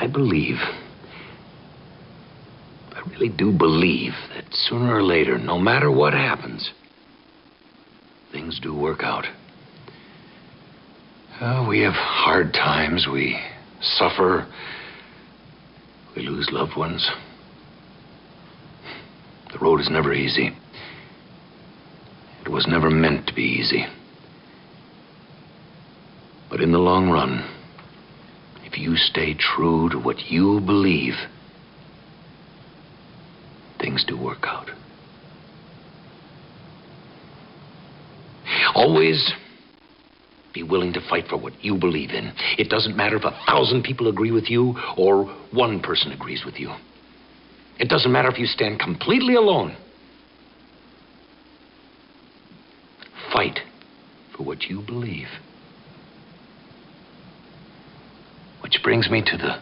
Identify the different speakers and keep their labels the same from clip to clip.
Speaker 1: I really do believe that sooner or later, no matter what happens, things do work out. We have hard times, we suffer, we lose loved ones. The road is never easy. It was never meant to be easy. But in the long run, if you stay true to what you believe, things do work out. Always be willing to fight for what you believe in. It doesn't matter if 1,000 people agree with you or one person agrees with you. It doesn't matter if you stand completely alone. Fight for what you believe. Which brings me to the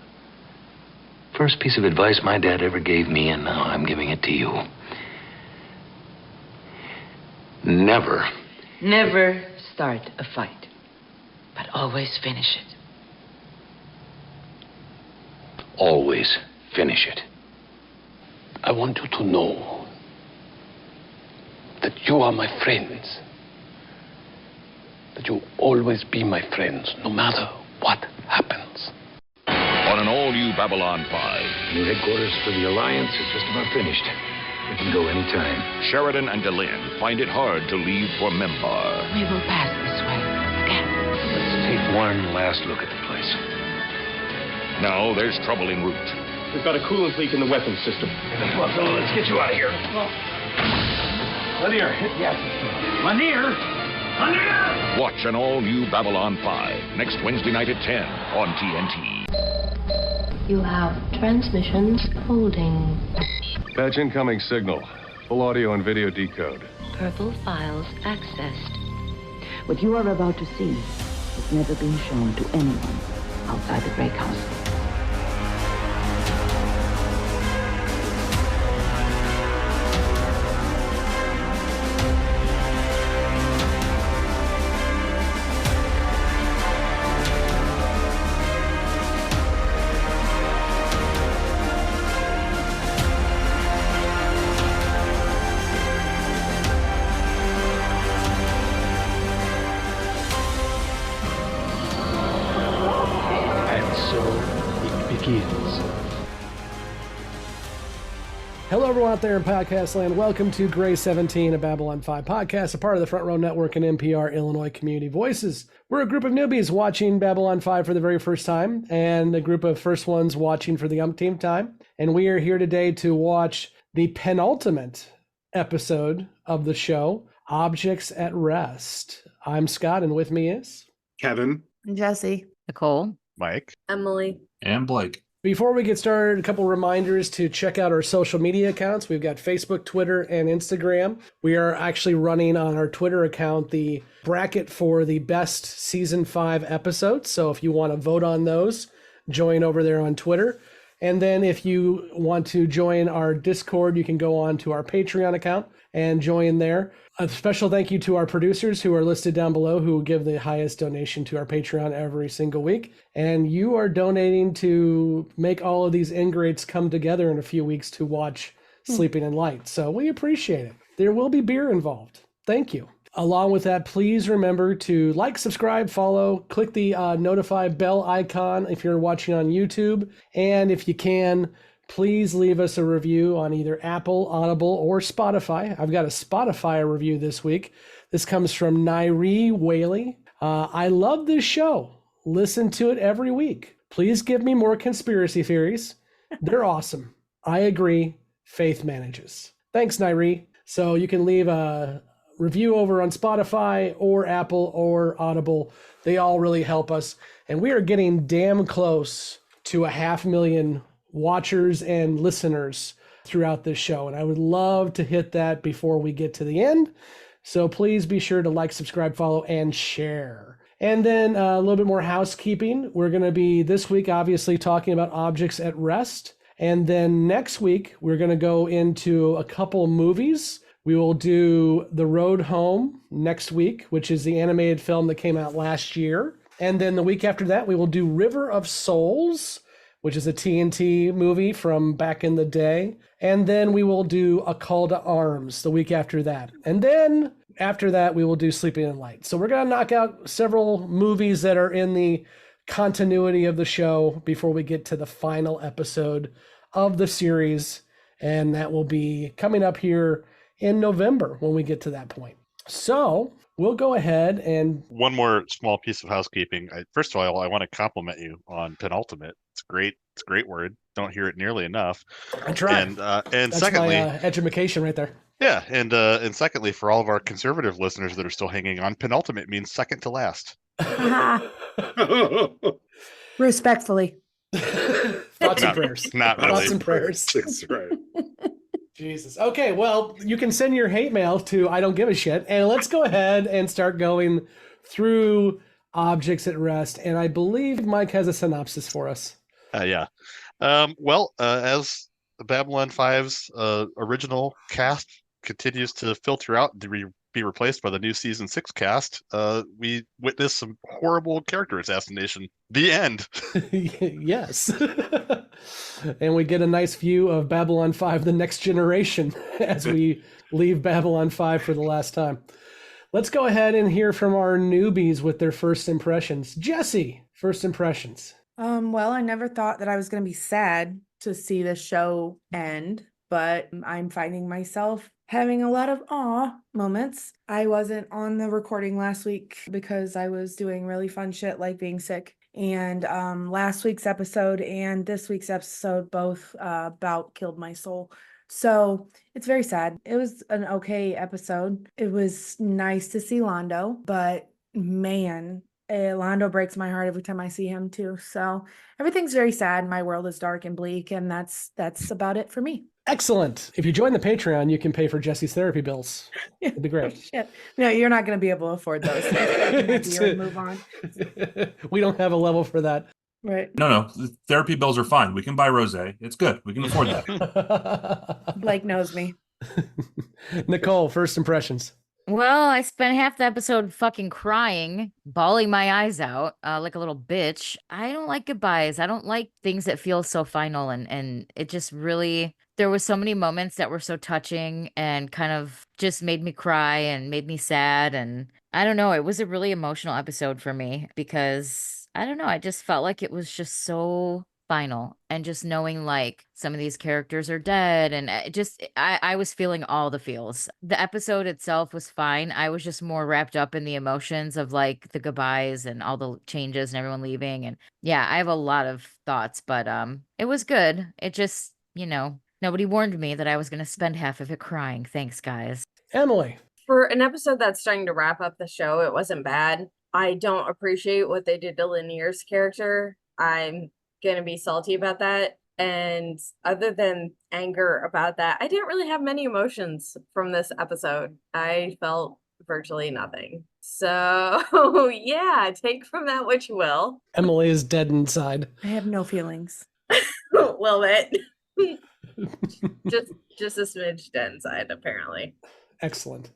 Speaker 1: first piece of advice my dad ever gave me, and now I'm giving it to you. Never
Speaker 2: start a fight, but always finish it.
Speaker 1: Always finish it.
Speaker 3: I want you to know that you are my friends. That you'll always be my friends, no matter what happens.
Speaker 4: On an all-new Babylon 5.
Speaker 1: New headquarters for the Alliance is just about finished. We can go anytime.
Speaker 4: Sheridan and Delenn find it hard to leave for Memphis.
Speaker 2: We will pass this way again.
Speaker 1: Let's take one last look at the place.
Speaker 4: Now there's trouble en route.
Speaker 5: We've got a coolant leak in the weapons system.
Speaker 1: Come on, fella, let's get you out of here.
Speaker 5: Lanier, hit the acid. Lanier! Lanier!
Speaker 4: Watch an all-new Babylon 5 next Wednesday night at 10 on TNT.
Speaker 6: You have transmissions holding.
Speaker 7: Patch incoming signal. Full audio and video decode.
Speaker 6: Purple files accessed.
Speaker 8: What you are about to see has never been shown to anyone outside the Grey Council.
Speaker 9: Hello, everyone out there in podcast land. Welcome to Gray 17, a Babylon 5 podcast, a part of the Front Row Network and NPR Illinois Community Voices. We're a group of newbies watching Babylon 5 for the very first time, and a group of first ones watching for the umpteenth time. And we are here today to watch the penultimate episode of the show, Objects at Rest. I'm Scott, and with me is
Speaker 10: Kevin,
Speaker 11: Jessi,
Speaker 12: Nicole,
Speaker 10: Mike,
Speaker 11: Emily,
Speaker 10: and Blake.
Speaker 9: Before we get started, a couple reminders to check out our social media accounts. We've got Facebook, Twitter, and Instagram. We are actually running on our Twitter account the bracket for the best season 5 episodes. So if you want to vote on those, join over there on Twitter. And then if you want to join our Discord, you can go on to our Patreon account and join there. A special thank you to our producers who are listed down below, who give the highest donation to our Patreon every single week. And you are donating to make all of these ingrates come together in a few weeks to watch Sleeping in Light. So we appreciate it. There will be beer involved. Thank you. Along with that, please remember to like, subscribe, follow, click the notify bell icon if you're watching on YouTube. And if you can, please leave us a review on either Apple, Audible, or Spotify. I've got a Spotify review this week. This comes from Nairi Whaley. I love this show. Listen to it every week. Please give me more conspiracy theories. They're awesome. I agree. Faith manages. Thanks, Nairi. So you can leave a review over on Spotify or Apple or Audible. They all really help us. And we are getting damn close to 500,000 watchers and listeners throughout this show. And I would love to hit that before we get to the end. So please be sure to like, subscribe, follow, and share. And then a little bit more housekeeping. We're going to be this week, obviously, talking about Objects at Rest. And then next week, we're going to go into a couple movies. We will do The Road Home next week, which is the animated film that came out last year. And then the week after that, we will do River of Souls, which is a TNT movie from back in the day. And then we will do A Call to Arms the week after that. And then after that, we will do Sleeping in Light. So we're going to knock out several movies that are in the continuity of the show before we get to the final episode of the series. And that will be coming up here in November when we get to that point. So we'll go ahead and...
Speaker 10: One more small piece of housekeeping. First of all, I want to compliment you on penultimate. It's great. It's a great word. Don't hear it nearly enough.
Speaker 9: I try.
Speaker 10: And
Speaker 9: that's
Speaker 10: secondly,
Speaker 9: my education right there.
Speaker 10: Yeah, and secondly, for all of our conservative listeners that are still hanging on, penultimate means second to last.
Speaker 11: Respectfully.
Speaker 9: Thoughts and prayers.
Speaker 10: Not really.
Speaker 9: Thoughts and prayers.
Speaker 7: That's right.
Speaker 9: Jesus. Okay, well, you can send your hate mail to I Don't Give a Shit, and let's go ahead and start going through Objects at Rest. And I believe Mike has a synopsis for us.
Speaker 10: Yeah. As Babylon 5's original cast continues to filter out to be replaced by the new season 6 cast, we witness some horrible character assassination. The end.
Speaker 9: Yes. And we get a nice view of Babylon 5, the next generation, as we leave Babylon 5 for the last time. Let's go ahead and hear from our newbies with their first impressions. Jessi, first impressions.
Speaker 11: Well, I never thought that I was going to be sad to see the show end, but I'm finding myself having a lot of awe moments. I wasn't on the recording last week because I was doing really fun shit like being sick. And last week's episode and this week's episode both about killed my soul. So it's very sad. It was an okay episode. It was nice to see Londo, but man, Londo breaks my heart every time I see him too. So everything's very sad. My world is dark and bleak, and that's about it for me.
Speaker 9: Excellent. If you join the Patreon, you can pay for Jessi's therapy bills. It'd be great.
Speaker 11: Oh, shit. No, you're not going to be able to afford those. Move on.
Speaker 9: We don't have a level for that.
Speaker 11: Right.
Speaker 5: No. The therapy bills are fine. We can buy rosé. It's good. We can afford that.
Speaker 11: Blake knows me.
Speaker 9: Nicole, first impressions.
Speaker 12: Well, I spent half the episode fucking crying, bawling my eyes out like a little bitch. I don't like goodbyes. I don't like things that feel so final, and it just really, there was so many moments that were so touching and kind of just made me cry and made me sad. And I don't know, it was a really emotional episode for me because I don't know, I just felt like it was just so final, and just knowing like some of these characters are dead, and I was feeling all the feels. The episode itself was fine. I was just more wrapped up in the emotions of like the goodbyes and all the changes and everyone leaving. And yeah, I have a lot of thoughts, but it was good. It just, nobody warned me that I was going to spend half of it crying. Thanks, guys.
Speaker 9: Emily.
Speaker 13: For an episode that's starting to wrap up the show, it wasn't bad. I don't appreciate what they did to Lanier's character. I'm gonna be salty about that, and other than anger about that, I didn't really have many emotions from this episode. I felt virtually nothing. So yeah, take from that what you will.
Speaker 9: Emily is dead inside.
Speaker 11: I have no feelings.
Speaker 13: A little bit. just a smidge dead inside, apparently.
Speaker 9: Excellent.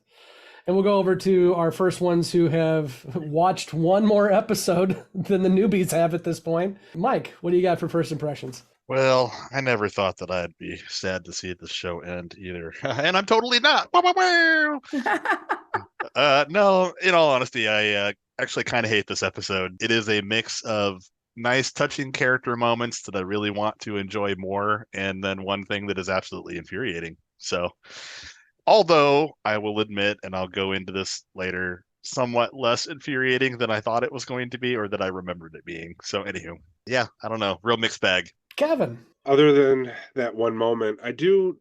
Speaker 9: And we'll go over to our first ones who have watched one more episode than the newbies have at this point. Mike, what do you got for first impressions?
Speaker 10: Well, I never thought that I'd be sad to see this show end either. And I'm totally not. No, in all honesty, I actually kind of hate this episode. It is a mix of nice, touching character moments that I really want to enjoy more, and then one thing that is absolutely infuriating. So... although I will admit, and I'll go into this later, somewhat less infuriating than I thought it was going to be or that I remembered it being. So anywho, yeah, I don't know. Real mixed bag.
Speaker 9: Kevin.
Speaker 7: Other than that one moment, I don't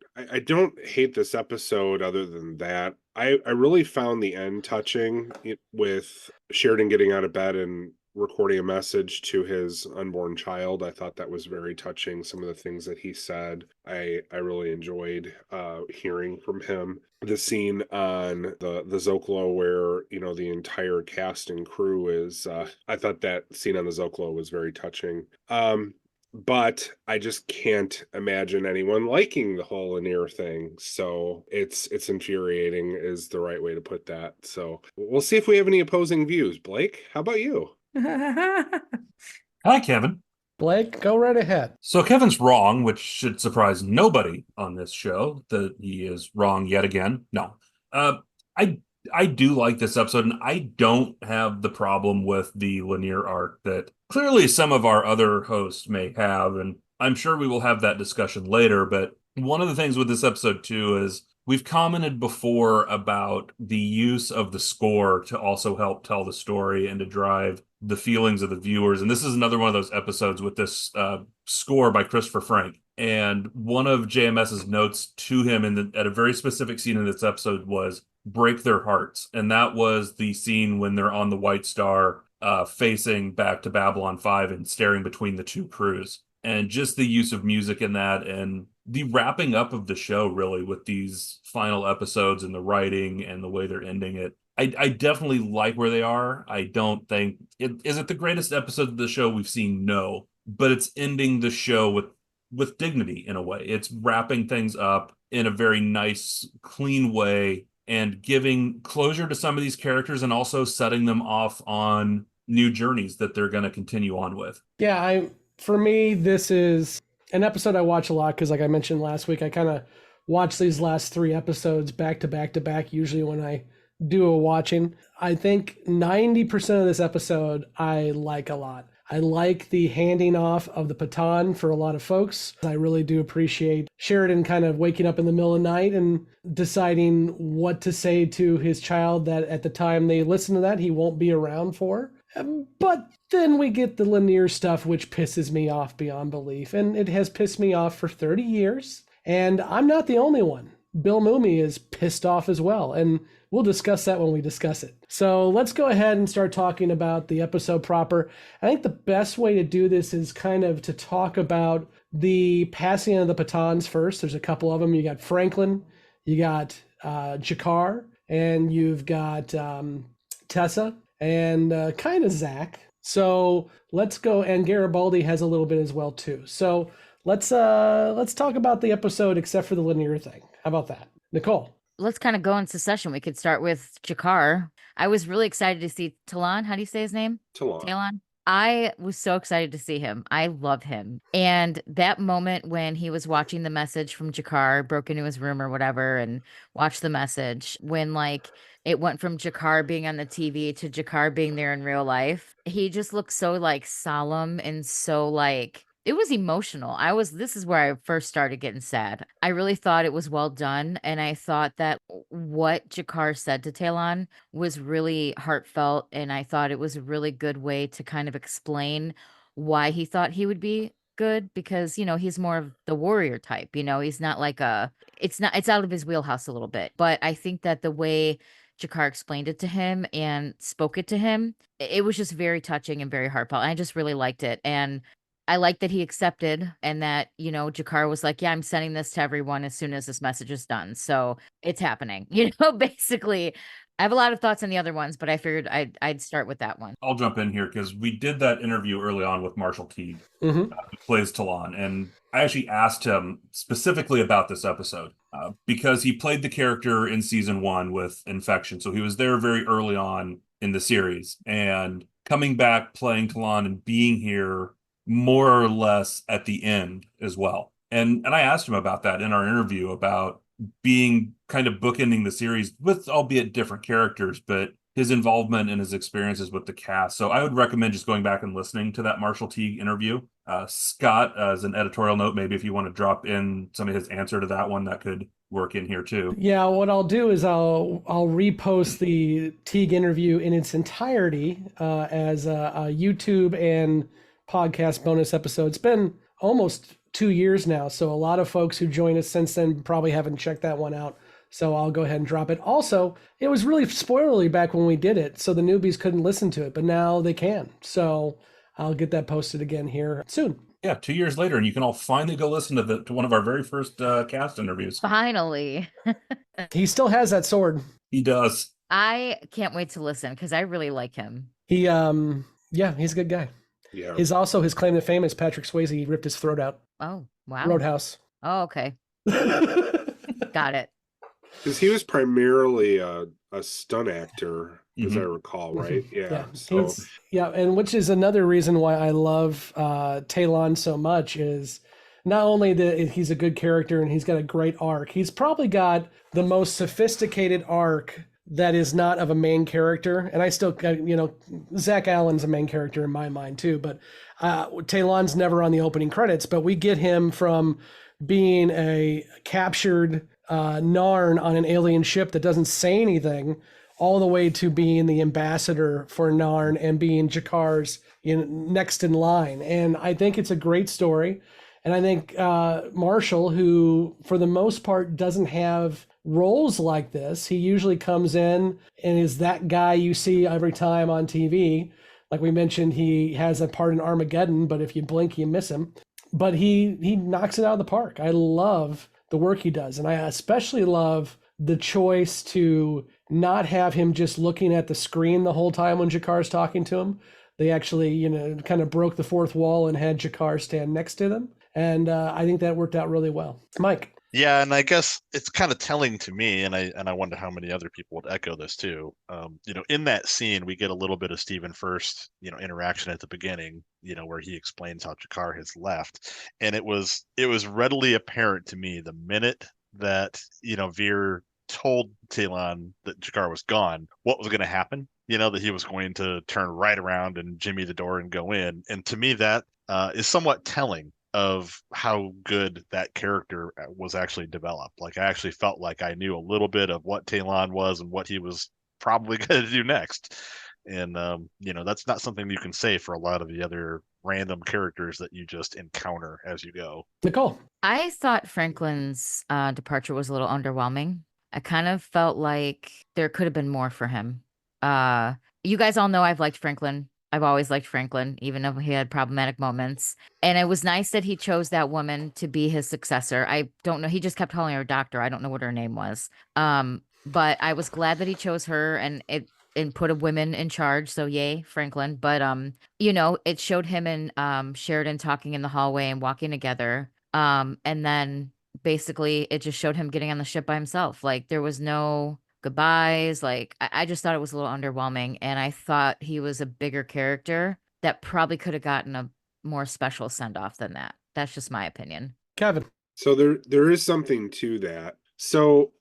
Speaker 7: hate this episode other than that. I really found the end touching with Sheridan getting out of bed and recording a message to his unborn child. I thought that was very touching. Some of the things that he said, I really enjoyed hearing from him. The scene on the Zocalo where, the entire cast and crew is, I thought that scene on the Zocalo was very touching. But I just can't imagine anyone liking the whole Lanier thing. So it's infuriating is the right way to put that. So we'll see if we have any opposing views. Blake, how about you?
Speaker 5: Hi, Kevin.
Speaker 9: Blake, go right ahead.
Speaker 5: So Kevin's wrong, which should surprise nobody on this show, that he is wrong yet again. No. I I do like this episode, and I don't have the problem with the linear arc that clearly some of our other hosts may have, and I'm sure we will have that discussion later. But one of the things with this episode too is we've commented before about the use of the score to also help tell the story and to drive the feelings of the viewers. And this is another one of those episodes with this score by Christopher Frank. And one of JMS's notes to him at a very specific scene in this episode was break their hearts. And that was the scene when they're on the White Star facing back to Babylon 5 and staring between the two crews. And just the use of music in that and the wrapping up of the show really with these final episodes and the writing and the way they're ending it. I definitely like where they are. I don't think is it the greatest episode of the show we've seen? No, but it's ending the show with dignity in a way. It's wrapping things up in a very nice, clean way and giving closure to some of these characters and also setting them off on new journeys that they're going to continue on with.
Speaker 9: Yeah, for me, this is an episode I watch a lot because, like I mentioned last week, I kind of watch these last 3 episodes back to back to back, usually when I do a watching. I think 90% of this episode I like a lot. I like the handing off of the baton for a lot of folks. I really do appreciate Sheridan kind of waking up in the middle of the night and deciding what to say to his child that at the time they listen to that, he won't be around for. But then we get the linear stuff, which pisses me off beyond belief. And it has pissed me off for 30 years. And I'm not the only one. Bill Mooney is pissed off as well. And we'll discuss that when we discuss it. So let's go ahead and start talking about the episode proper. I think the best way to do this is kind of to talk about the passing of the batons first. There's a couple of them. You got Franklin, you got Jakar, and you've got Tessa, and kind of Zach. So let's go, and Garibaldi has a little bit as well too. So let's talk about the episode except for the linear thing. How about that? Nicole?
Speaker 12: Let's kind of go in succession. We could start with Jakar. I was really excited to see Talon. How do you say his name? Talon. I was so excited to see him. I love him. And that moment when he was watching the message from Jakar, broke into his room or whatever, and watched the message, when like it went from Jakar being on the TV to Jakar being there in real life, he just looked so like solemn and so like, it was emotional. This is where I first started getting sad. I really thought it was well done. And I thought that what Jakar said to Talon was really heartfelt. And I thought it was a really good way to kind of explain why he thought he would be good, because, you know, he's more of the warrior type, you know, he's not like it's out of his wheelhouse a little bit. But I think that the way Jakar explained it to him and spoke it to him, it was just very touching and very heartfelt. I just really liked it. And I like that he accepted, and that, you know, Jakar was like, yeah, I'm sending this to everyone as soon as this message is done. So it's happening, you know, basically. I have a lot of thoughts on the other ones, but I figured I'd start with that one.
Speaker 5: I'll jump in here because we did that interview early on with Marshall Teague, who plays Talon. And I actually asked him specifically about this episode because he played the character in season 1 with Infection. So he was there very early on in the series, and coming back playing Talon and being here more or less at the end as well. And I asked him about that in our interview, about being kind of bookending the series with, albeit different characters, but his involvement and his experiences with the cast. So I would recommend just going back and listening to that Marshall Teague interview. Scott, as an editorial note, maybe if you want to drop in some of his answer to that one, that could work in here too.
Speaker 9: Yeah, what I'll do is I'll repost the Teague interview in its entirety as a YouTube and podcast bonus episode. It's been almost 2 years now, so a lot of folks who joined us since then probably haven't checked that one out. So I'll go ahead and drop it. Also, it was really spoilery back when we did it, so the newbies couldn't listen to it, but now they can. So I'll get that posted again here soon.
Speaker 5: Yeah, 2 years later, and you can all finally go listen to one of our very first cast interviews.
Speaker 12: Finally.
Speaker 9: He still has that sword.
Speaker 5: He does.
Speaker 12: I can't wait to listen because I really like him.
Speaker 9: He, yeah, he's a good guy.
Speaker 7: Yeah.
Speaker 9: His claim to fame is Patrick Swayze ripped his throat out.
Speaker 12: Oh, wow.
Speaker 9: Roadhouse.
Speaker 12: Oh, okay. Got it.
Speaker 7: Because he was primarily a stunt actor, as I
Speaker 5: Mhm.
Speaker 7: recall, right? Yeah.
Speaker 9: Yeah,
Speaker 7: So
Speaker 9: and which is another reason why I love Talon so much is not only that he's a good character and he's got a great arc, he's probably got the most sophisticated arc that is not of a main character. And I still, Zach Allen's a main character in my mind too, but Talon's never on the opening credits, but we get him from being a captured Narn on an alien ship that doesn't say anything, all the way to being the ambassador for Narn and being Jakar's next in line. And I think it's a great story. And I think Marshall, who for the most part doesn't have roles like this, he usually comes in and is that guy you see every time on TV. Like we mentioned, he has a part in Armageddon, but if you blink, you miss him. But he knocks it out of the park. I love the work he does. And I especially love the choice to not have him just looking at the screen the whole time when Jakar's talking to him. They actually, kind of broke the fourth wall and had Jakar stand next to them. And I think that worked out really well. Mike.
Speaker 10: Yeah, and I guess it's kind of telling to me, and I wonder how many other people would echo this too. In that scene, we get a little bit of Stephen First, interaction at the beginning, where he explains how Jakar has left, and it was readily apparent to me the minute that Veer told Talon that Jakar was gone, what was going to happen. That he was going to turn right around and jimmy the door and go in, and to me that is somewhat telling of how good that character was actually developed. Like I actually felt like I knew a little bit of what Talon was and what he was probably going to do next. And that's not something you can say for a lot of the other random characters that you just encounter as you go.
Speaker 9: Nicole.
Speaker 12: I thought Franklin's departure was a little underwhelming. I kind of felt like there could have been more for him. You guys all know I've liked Franklin. I've always liked Franklin, even if he had problematic moments. And it was nice that he chose that woman to be his successor. I don't know. He just kept calling her doctor. I don't know what her name was. But I was glad that he chose her and put a woman in charge. So yay, Franklin. But, it showed him and Sheridan talking in the hallway and walking together. And then basically it just showed him getting on the ship by himself. Like there was no goodbyes. Like I just thought it was a little underwhelming, and I thought he was a bigger character that probably could have gotten a more special send off than that. That's just my opinion.
Speaker 9: Kevin.
Speaker 7: So there is something to that. So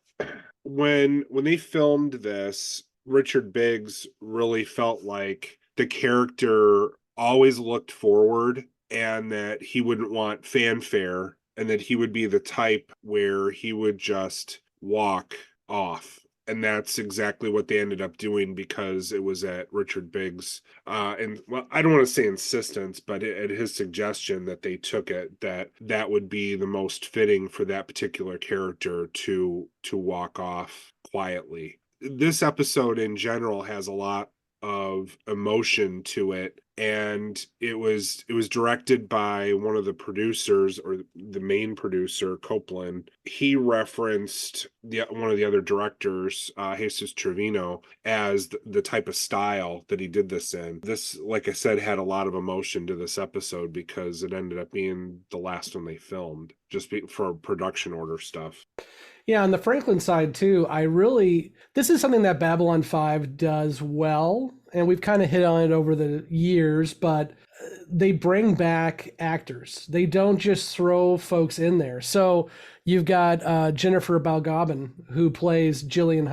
Speaker 7: when they filmed this, Richard Biggs really felt like the character always looked forward and that he wouldn't want fanfare and that he would be the type where he would just walk off. And that's exactly what they ended up doing because it was at Richard Biggs. And well, I don't want to say insistence, but at his suggestion that they took it, that would be the most fitting for that particular character to walk off quietly. This episode in general has a lot of emotion to it, and it was directed by one of the producers, or the main producer, Copeland. He referenced one of the other directors, Jesus Trevino, as the type of style that he did this in. This, like I said, had a lot of emotion to this episode because it ended up being the last one they filmed, for production order stuff.
Speaker 9: Yeah, on the Franklin side too, this is something that Babylon 5 does well, and we've kind of hit on it over the years, but they bring back actors. They don't just throw folks in there. So you've got Jennifer Balgobin, who plays Lillian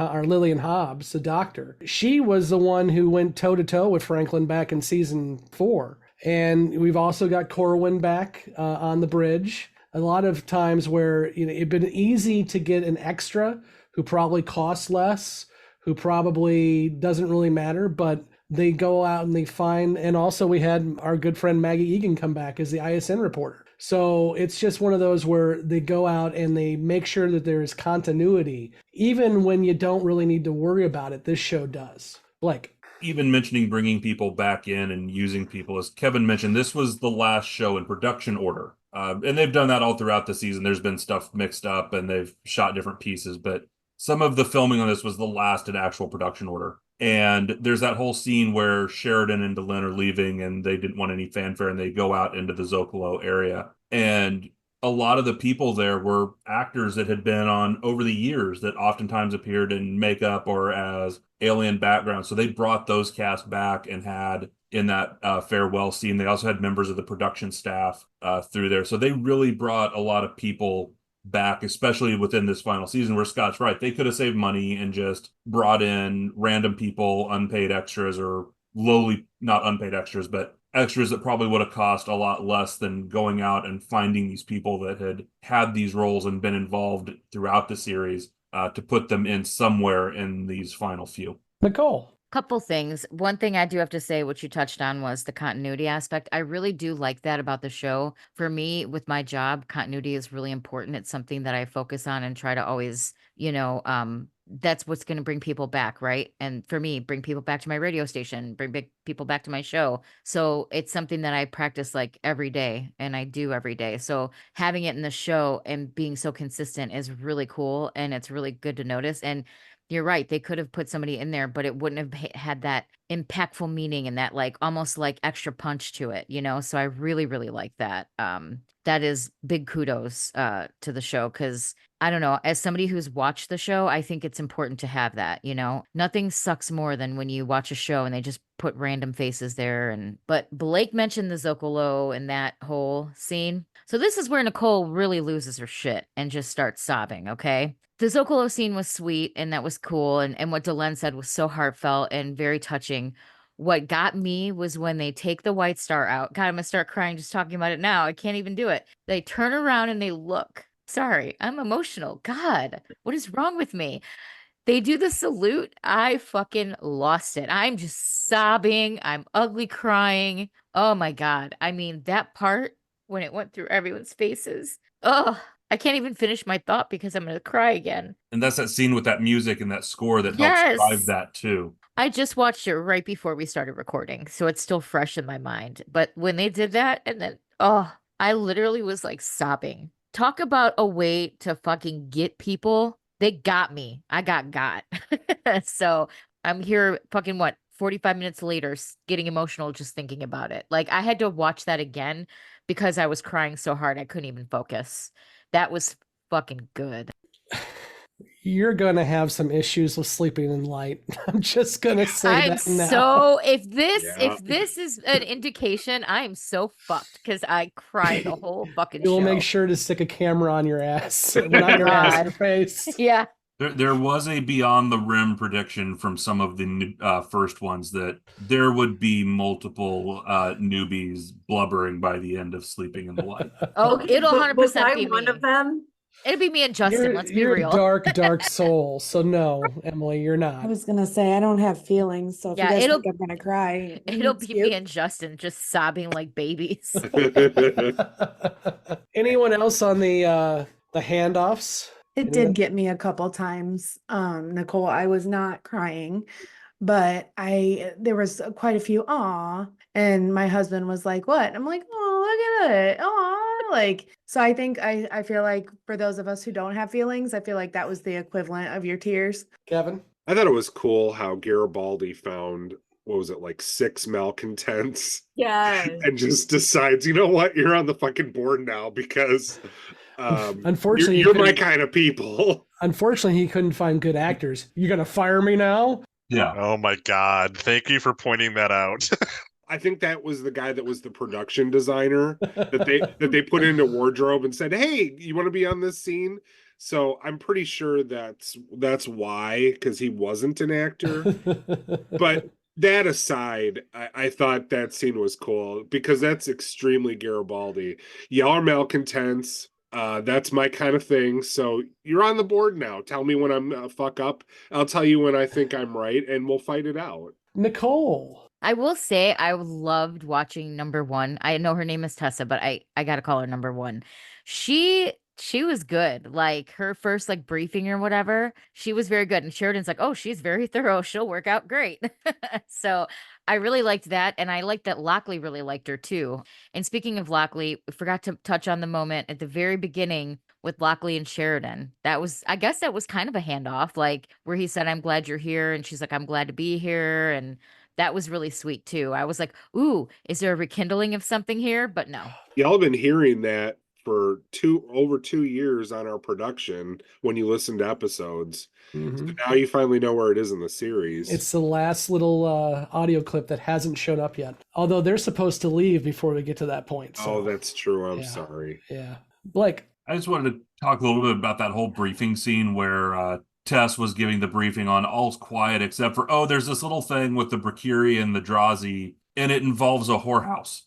Speaker 9: Hobbs, the doctor. She was the one who went toe-to-toe with Franklin back in season 4. And we've also got Corwin back on the bridge. A lot of times where it'd been easy to get an extra who probably costs less, who probably doesn't really matter, but they go out and they find. And also we had our good friend Maggie Egan come back as the ISN reporter. So it's just one of those where they go out and they make sure that there is continuity, even when you don't really need to worry about it. This show does. Blake.
Speaker 5: Even mentioning bringing people back in and using people, as Kevin mentioned, this was the last show in production order. And they've done that all throughout the season. There's been stuff mixed up and they've shot different pieces, but some of the filming on this was the last in actual production order. And there's that whole scene where Sheridan and Delenn are leaving and they didn't want any fanfare and they go out into the Zocalo area. And a lot of the people there were actors that had been on over the years that oftentimes appeared in makeup or as alien backgrounds. So they brought those cast back and had in that farewell scene. They also had members of the production staff through there. So they really brought a lot of people back, especially within this final season where Scott's right. They could have saved money and just brought in random people, unpaid extras or lowly, not unpaid extras, but extras that probably would have cost a lot less than going out and finding these people that had these roles and been involved throughout the series to put them in somewhere in these final few.
Speaker 9: Nicole.
Speaker 12: Couple things. One thing I do have to say, which you touched on, was the continuity aspect. I really do like that about the show. For me, with my job, continuity is really important. It's something that I focus on and try to always, that's what's going to bring people back, right? And for me, bring people back to my radio station, bring people back to my show. So it's something that I practice like every day and I do every day. So having it in the show and being so consistent is really cool and it's really good to notice. And you're right. They could have put somebody in there, but it wouldn't have had that impactful meaning and that like almost like extra punch to it, So I really, really like that. That is big kudos to the show because I don't know, as somebody who's watched the show, I think it's important to have that, Nothing sucks more than when you watch a show and they just put random faces there. But Blake mentioned the Zocalo and that whole scene. So this is where Nicole really loses her shit and just starts sobbing, okay? The Zocalo scene was sweet and that was cool. And what Delenn said was so heartfelt and very touching. What got me was when they take the White Star out. God, I'm going to start crying just talking about it now. I can't even do it. They turn around and they look. Sorry, I'm emotional. God, what is wrong with me? They do the salute. I fucking lost it. I'm just sobbing. I'm ugly crying. Oh my God. I mean, that part when it went through everyone's faces. Oh, I can't even finish my thought because I'm going to cry again.
Speaker 5: And that's that scene with that music and that score that helps drive that too.
Speaker 12: I just watched it right before we started recording, so it's still fresh in my mind. But when they did that, and then, I literally was like sobbing. Talk about a way to fucking get people. They got me. I got. So I'm here fucking 45 minutes later, getting emotional just thinking about it. Like I had to watch that again because I was crying so hard I couldn't even focus. That was fucking good.
Speaker 9: You're going to have some issues with sleeping in light. I'm just going to say that now.
Speaker 12: So if this is an indication, I am so fucked because I cried the whole fucking show.
Speaker 9: We'll make sure to stick a camera on your ass. Not your ass, your face.
Speaker 12: Yeah.
Speaker 5: There was a Beyond the Rim prediction from some of the first ones that there would be multiple newbies blubbering by the end of Sleeping in the Light.
Speaker 12: Oh, it'll 100% be
Speaker 13: one
Speaker 12: me.
Speaker 13: of them.
Speaker 12: It'll be me and Justin. Let's be
Speaker 9: real.
Speaker 12: You're
Speaker 9: a dark soul. So no, Emily, you're not.
Speaker 11: I was gonna say I don't have feelings, so if you guys think I'm gonna cry,
Speaker 12: it'll be me and Justin just sobbing like babies.
Speaker 9: Anyone else on the handoffs?
Speaker 11: It did get me a couple times, Nicole. I was not crying, but there was quite a few and my husband was like, "What?" I'm like, "Oh, look at it, so I think I feel like for those of us who don't have feelings, I feel like that was the equivalent of your tears.
Speaker 9: Kevin?
Speaker 7: I thought it was cool how Garibaldi found, what was it, like 6 malcontents?
Speaker 13: Yeah.
Speaker 7: And just decides, you know what, you're on the fucking board now because
Speaker 9: unfortunately
Speaker 7: you're my kind of people.
Speaker 9: Unfortunately, he couldn't find good actors. You gonna fire me now?
Speaker 5: Yeah.
Speaker 10: Oh my God. Thank you for pointing that out.
Speaker 7: I think that was the guy that was the production designer that they put into wardrobe and said, "Hey, you want to be on this scene?" So I'm pretty sure that's why, because he wasn't an actor. But that aside, I thought that scene was cool because that's extremely Garibaldi. Y'all are malcontents. That's my kind of thing. So you're on the board now. Tell me when I'm fuck up. I'll tell you when I think I'm right, and we'll fight it out.
Speaker 9: Nicole.
Speaker 12: I will say I loved watching number one. I know her name is Tessa, but I gotta call her number one. She was good. Like her first like briefing or whatever, she was very good. And Sheridan's like, "Oh, she's very thorough. She'll work out great." So I really liked that. And I liked that Lockley really liked her too. And speaking of Lockley, we forgot to touch on the moment at the very beginning with Lockley and Sheridan. I guess that was kind of a handoff, like where he said, "I'm glad you're here." And she's like, "I'm glad to be here." And that was really sweet too. I was like, "Ooh, is there a rekindling of something here?" But no.
Speaker 7: Y'all have been hearing that for over 2 years on our production when you listen to episodes. So now you finally know where it is in the series.
Speaker 9: It's the last little audio clip that hasn't shown up yet. Although they're supposed to leave before we get to that point. So.
Speaker 7: Oh, that's true. I'm sorry.
Speaker 9: Yeah. Blake.
Speaker 5: I just wanted to talk a little bit about that whole briefing scene where Tess was giving the briefing on all's quiet except for, there's this little thing with the Brachyri and the Drazi, and it involves a whorehouse.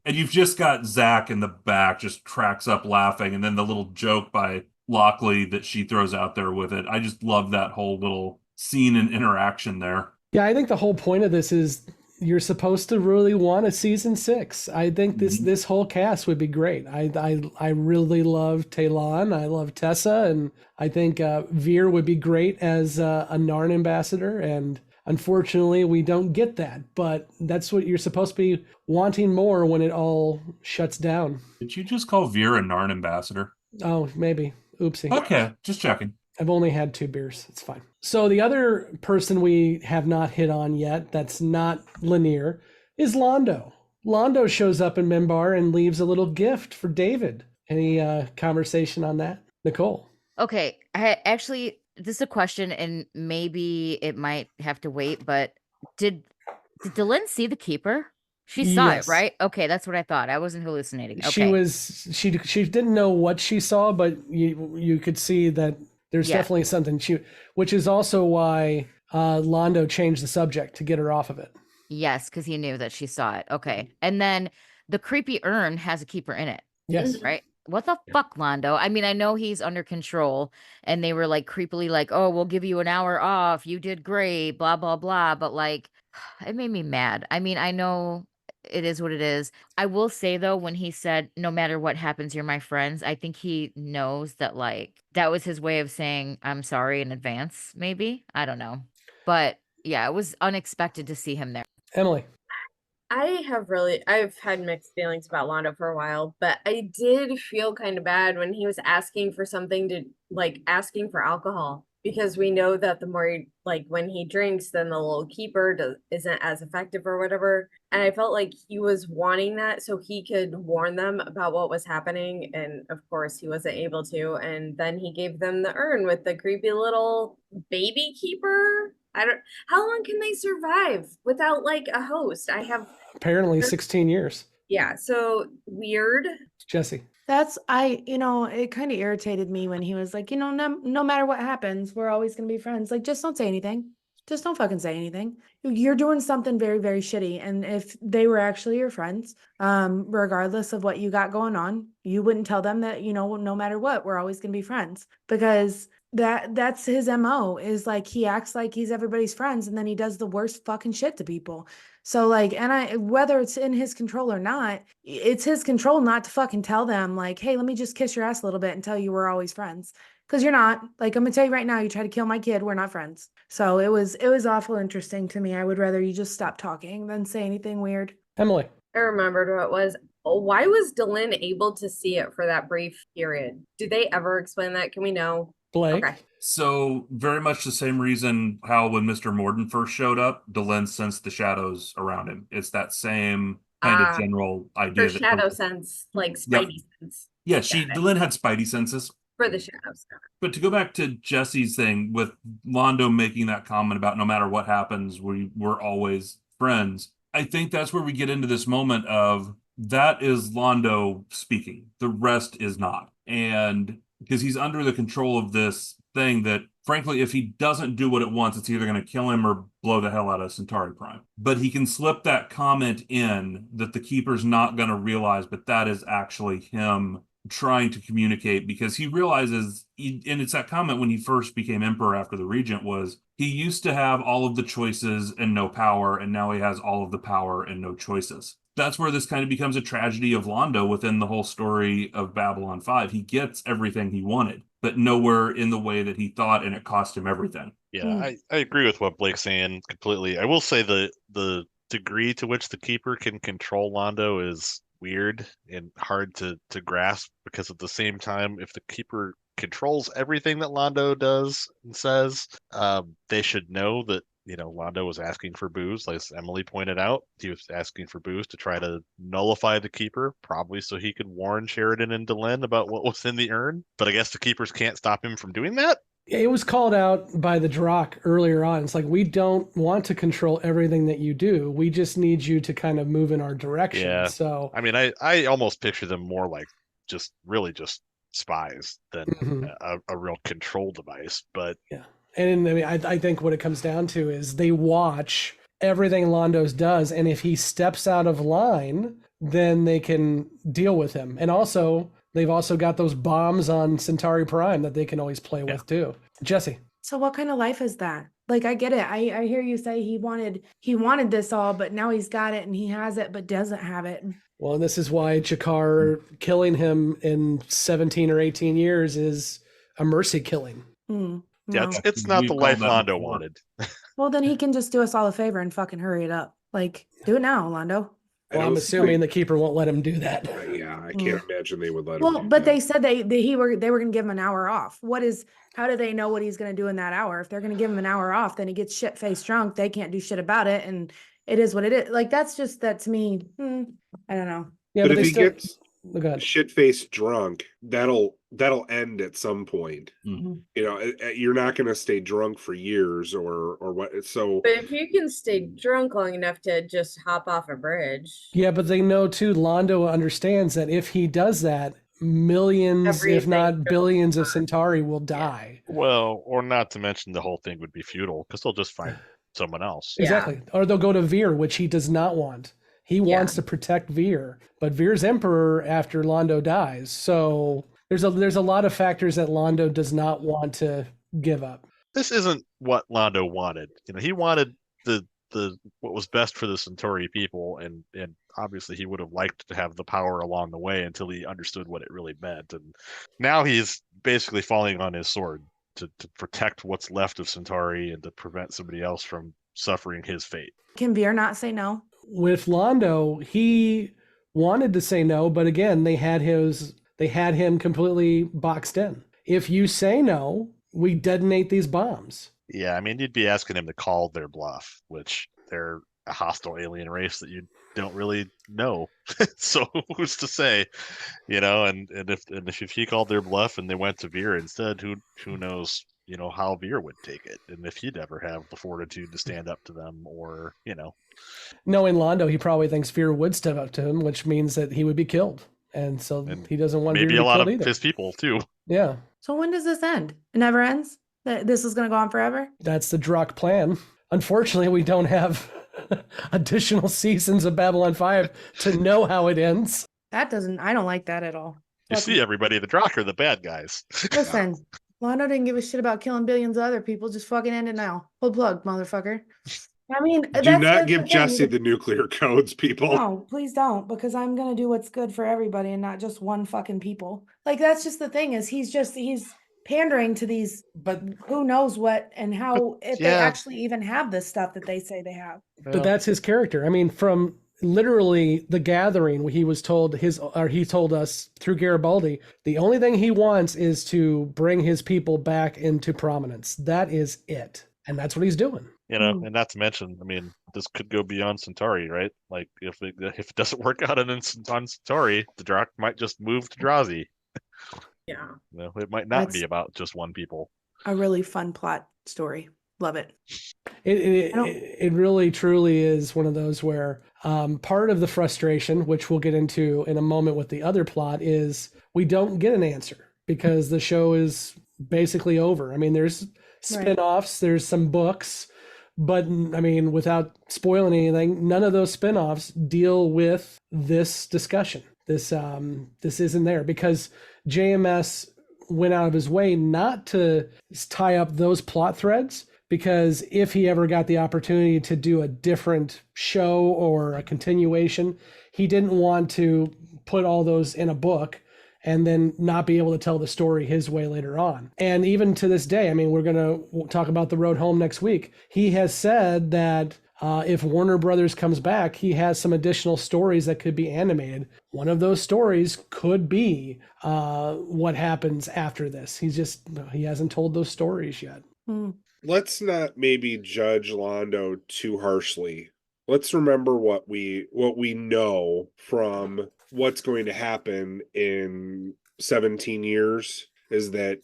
Speaker 5: And you've just got Zach in the back just cracks up laughing, and then the little joke by Lockley that she throws out there with it. I just love that whole little scene and interaction there.
Speaker 9: Yeah, I think the whole point of this is you're supposed to really want a season 6. I think this whole cast would be great. I really love Talon. I love Tessa, and I think Veer would be great as a Narn ambassador. And unfortunately, we don't get that. But that's what you're supposed to be wanting more when it all shuts down.
Speaker 5: Did you just call Veer a Narn ambassador?
Speaker 9: Oh, maybe. Oopsie.
Speaker 5: Okay, just checking.
Speaker 9: I've only had 2 beers. It's fine. So the other person we have not hit on yet that's not linear is Londo. Londo shows up in Minbar and leaves a little gift for David. Any conversation on that? Nicole?
Speaker 12: Okay. This is a question, and maybe it might have to wait, but did Delenn see the Keeper? She saw it, right? Okay, that's what I thought. I wasn't hallucinating. Okay.
Speaker 9: She didn't know what she saw, but you could see that there's definitely something which is also why Londo changed the subject to get her off of it.
Speaker 12: Yes, because he knew that she saw it. Okay. And then the creepy urn has a Keeper in it.
Speaker 9: Yes.
Speaker 12: Right? What the fuck, Londo? I mean, I know he's under control, and they were like creepily like, oh, we'll give you an hour off. You did great, blah, blah, blah. But like, it made me mad. I mean, I know it is what it is. I will say, though, when he said, no matter what happens, you're my friends, I think he knows that, like, that was his way of saying, I'm sorry in advance, maybe. I don't know. But yeah, it was unexpected to see him there.
Speaker 9: Emily.
Speaker 13: I've had mixed feelings about Londo for a while, but I did feel kind of bad when he was asking for asking for alcohol, because we know that the more when he drinks, then the little Keeper isn't as effective or whatever. And I felt like he was wanting that so he could warn them about what was happening. And of course he wasn't able to. And then he gave them the urn with the creepy little baby Keeper. How long can they survive without a host?
Speaker 9: Apparently 16 years.
Speaker 13: Yeah, so weird.
Speaker 9: Jessi.
Speaker 11: It kind of irritated me when he was like, no matter what happens, we're always going to be friends. Like, just don't say anything. Just don't fucking say anything. You're doing something very, very shitty. And if they were actually your friends, regardless of what you got going on, you wouldn't tell them that, no matter what, we're always going to be friends. Because that's his MO, is like he acts like he's everybody's friends, and then he does the worst fucking shit to people. So whether it's in his control or not, it's his control not to fucking tell them like, hey, let me just kiss your ass a little bit and tell you we're always friends. Because you're not. Like, I'm gonna tell you right now, you try to kill my kid, we're not friends. So it was awful interesting to me. I would rather you just stop talking than say anything weird.
Speaker 9: Emily.
Speaker 13: I remembered what it was. Why was Delenn able to see it for that brief period? Did they ever explain that? Can we know?
Speaker 9: Blake.
Speaker 13: Okay.
Speaker 5: So very much the same reason how when Mr. Morden first showed up, Delenn sensed the shadows around him. It's that same kind of general idea.
Speaker 13: For shadow sense, like Spidey sense.
Speaker 5: Yeah, Delenn had Spidey senses.
Speaker 13: For the shadows.
Speaker 5: But to go back to Jessi's thing with Londo making that comment about no matter what happens, we're always friends. I think that's where we get into this moment of that is Londo speaking. The rest is not. And because he's under the control of this thing that, frankly, if he doesn't do what it wants, it's either going to kill him or blow the hell out of Centauri Prime. But he can slip that comment in that the Keeper's not going to realize, but that is actually him trying to communicate, because he realizes, and it's that comment when he first became Emperor after the Regent, was he used to have all of the choices and no power, and now he has all of the power and no choices. That's where this kind of becomes a tragedy of Londo within the whole story of Babylon 5. He gets everything he wanted, but nowhere in the way that he thought, and it cost him everything.
Speaker 10: Yeah, I agree with what Blake's saying completely. I will say the degree to which the Keeper can control Londo is weird and hard to grasp, because at the same time, if the Keeper controls everything that Londo does and says, they should know that Londo was asking for booze, like Emily pointed out. He was asking for booze to try to nullify the Keeper, probably so he could warn Sheridan and Delenn about what was in the urn. But I guess the Keepers can't stop him from doing that.
Speaker 9: It was called out by the Drock earlier on. It's like, we don't want to control everything that you do. We just need you to kind of move in our direction.
Speaker 10: Yeah.
Speaker 9: So
Speaker 10: I mean, I almost picture them more like just spies than a real control device. But
Speaker 9: yeah. And I mean, I think what it comes down to is they watch everything Londo's does, and if he steps out of line, then they can deal with him. And also, they've also got those bombs on Centauri Prime that they can always play with too. Jessi.
Speaker 11: So what kind of life is that? Like, I get it. I hear you say he wanted this all, but now he's got it and he has it, but doesn't have it.
Speaker 9: Well, and this is why Jakar killing him in 17 or 18 years is a mercy killing.
Speaker 10: Yeah, it's not the life Londo wanted.
Speaker 11: Well, then he can just do us all a favor and fucking hurry it up. Like, do it now, Londo.
Speaker 9: Well, I'm assuming the Keeper won't let him do that.
Speaker 7: Yeah, I can't imagine they would let him.
Speaker 11: Well, but they said they were going to give him an hour off. How do they know what he's going to do in that hour? If they're going to give him an hour off, then he gets shit-faced drunk. They can't do shit about it, and it is what it is. Like, that's just, that to me, I don't know.
Speaker 9: Yeah,
Speaker 7: but if he gets shit-faced drunk, that'll end at some point. You're not going to stay drunk for years or what. So,
Speaker 13: but if you can stay drunk long enough to just hop off a bridge.
Speaker 9: Yeah, but they know too, Londo understands that if he does that, millions, if not billions of Centauri will die.
Speaker 10: Well, or not to mention the whole thing would be futile because they'll just find someone else.
Speaker 9: Exactly. Or they'll go to Veer, which he does not want. He wants to protect Veer, but Veer's emperor after Londo dies. So there's a lot of factors that Londo does not want to give up.
Speaker 10: This isn't what Londo wanted. He wanted the what was best for the Centauri people, and obviously he would have liked to have the power along the way until he understood what it really meant. And now he's basically falling on his sword to protect what's left of Centauri and to prevent somebody else from suffering his fate.
Speaker 11: Can Veer not say no?
Speaker 9: With Londo, he wanted to say no, but again, they had him completely boxed in. If you say no, we detonate these bombs.
Speaker 10: Yeah, I mean, you'd be asking him to call their bluff, which they're a hostile alien race that you don't really know. So who's to say, and if he called their bluff and they went to Veer instead, who knows, how Veer would take it, and if he'd ever have the fortitude to stand up to them, or
Speaker 9: Knowing Londo, he probably thinks Veer would step up to him, which means that he would be killed, and so he doesn't want
Speaker 10: maybe
Speaker 9: Veer to
Speaker 10: a lot of
Speaker 9: either.
Speaker 10: his people too.
Speaker 9: Yeah.
Speaker 11: So when does this end? It never ends? This is going to go on forever?
Speaker 9: That's the Drock plan. Unfortunately, we don't have additional seasons of Babylon 5 to know how it ends.
Speaker 11: I don't like that at all.
Speaker 10: You see, everybody, the Drock are the bad guys.
Speaker 11: Listen, Londo didn't give a shit about killing billions of other people. Just fucking end it now. Pull plug, motherfucker. I mean,
Speaker 7: do not give Jessi the nuclear codes, people.
Speaker 11: No, please don't, because I'm going to do what's good for everybody and not just one fucking people. Like, that's just the thing, is he's pandering to these, but who knows what and how, if they actually even have this stuff that they say they have.
Speaker 9: But that's his character. I mean, from literally The Gathering, he was told he told us through Garibaldi, the only thing he wants is to bring his people back into prominence. That is it. And that's what he's doing.
Speaker 10: And not to mention, I mean, this could go beyond Centauri, right? Like, if it doesn't work out on Centauri, the Drock might just move to Drazi.
Speaker 13: Yeah.
Speaker 10: It might not be about just one people.
Speaker 11: A really fun plot story. Love it.
Speaker 9: It really truly is one of those where part of the frustration, which we'll get into in a moment with the other plot, is we don't get an answer because the show is basically over. I mean, there's spin-offs, there's some books, but I mean, without spoiling anything, none of those spin-offs deal with this discussion. This isn't there because JMS went out of his way not to tie up those plot threads, because if he ever got the opportunity to do a different show or a continuation, he didn't want to put all those in a book and then not be able to tell the story his way later on. And even to this day, I mean, we're going to talk about The Road Home next week. He has said that if Warner Brothers comes back, he has some additional stories that could be animated. One of those stories could be what happens after this. He hasn't told those stories yet.
Speaker 7: let's not maybe judge Londo too harshly. Let's remember what we know from what's going to happen in 17 years is that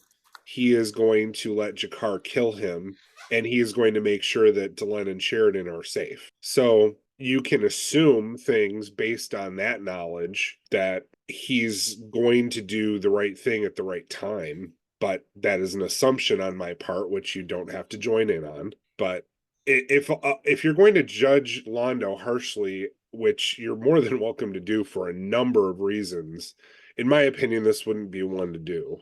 Speaker 7: he is going to let Jakar kill him, and he is going to make sure that Delenn and Sheridan are safe. So you can assume things based on that knowledge that he's going to do the right thing at the right time. But that is an assumption on my part, which you don't have to join in on. But if you're going to judge Londo harshly, which you're more than welcome to do for a number of reasons, in my opinion, this wouldn't be one to do.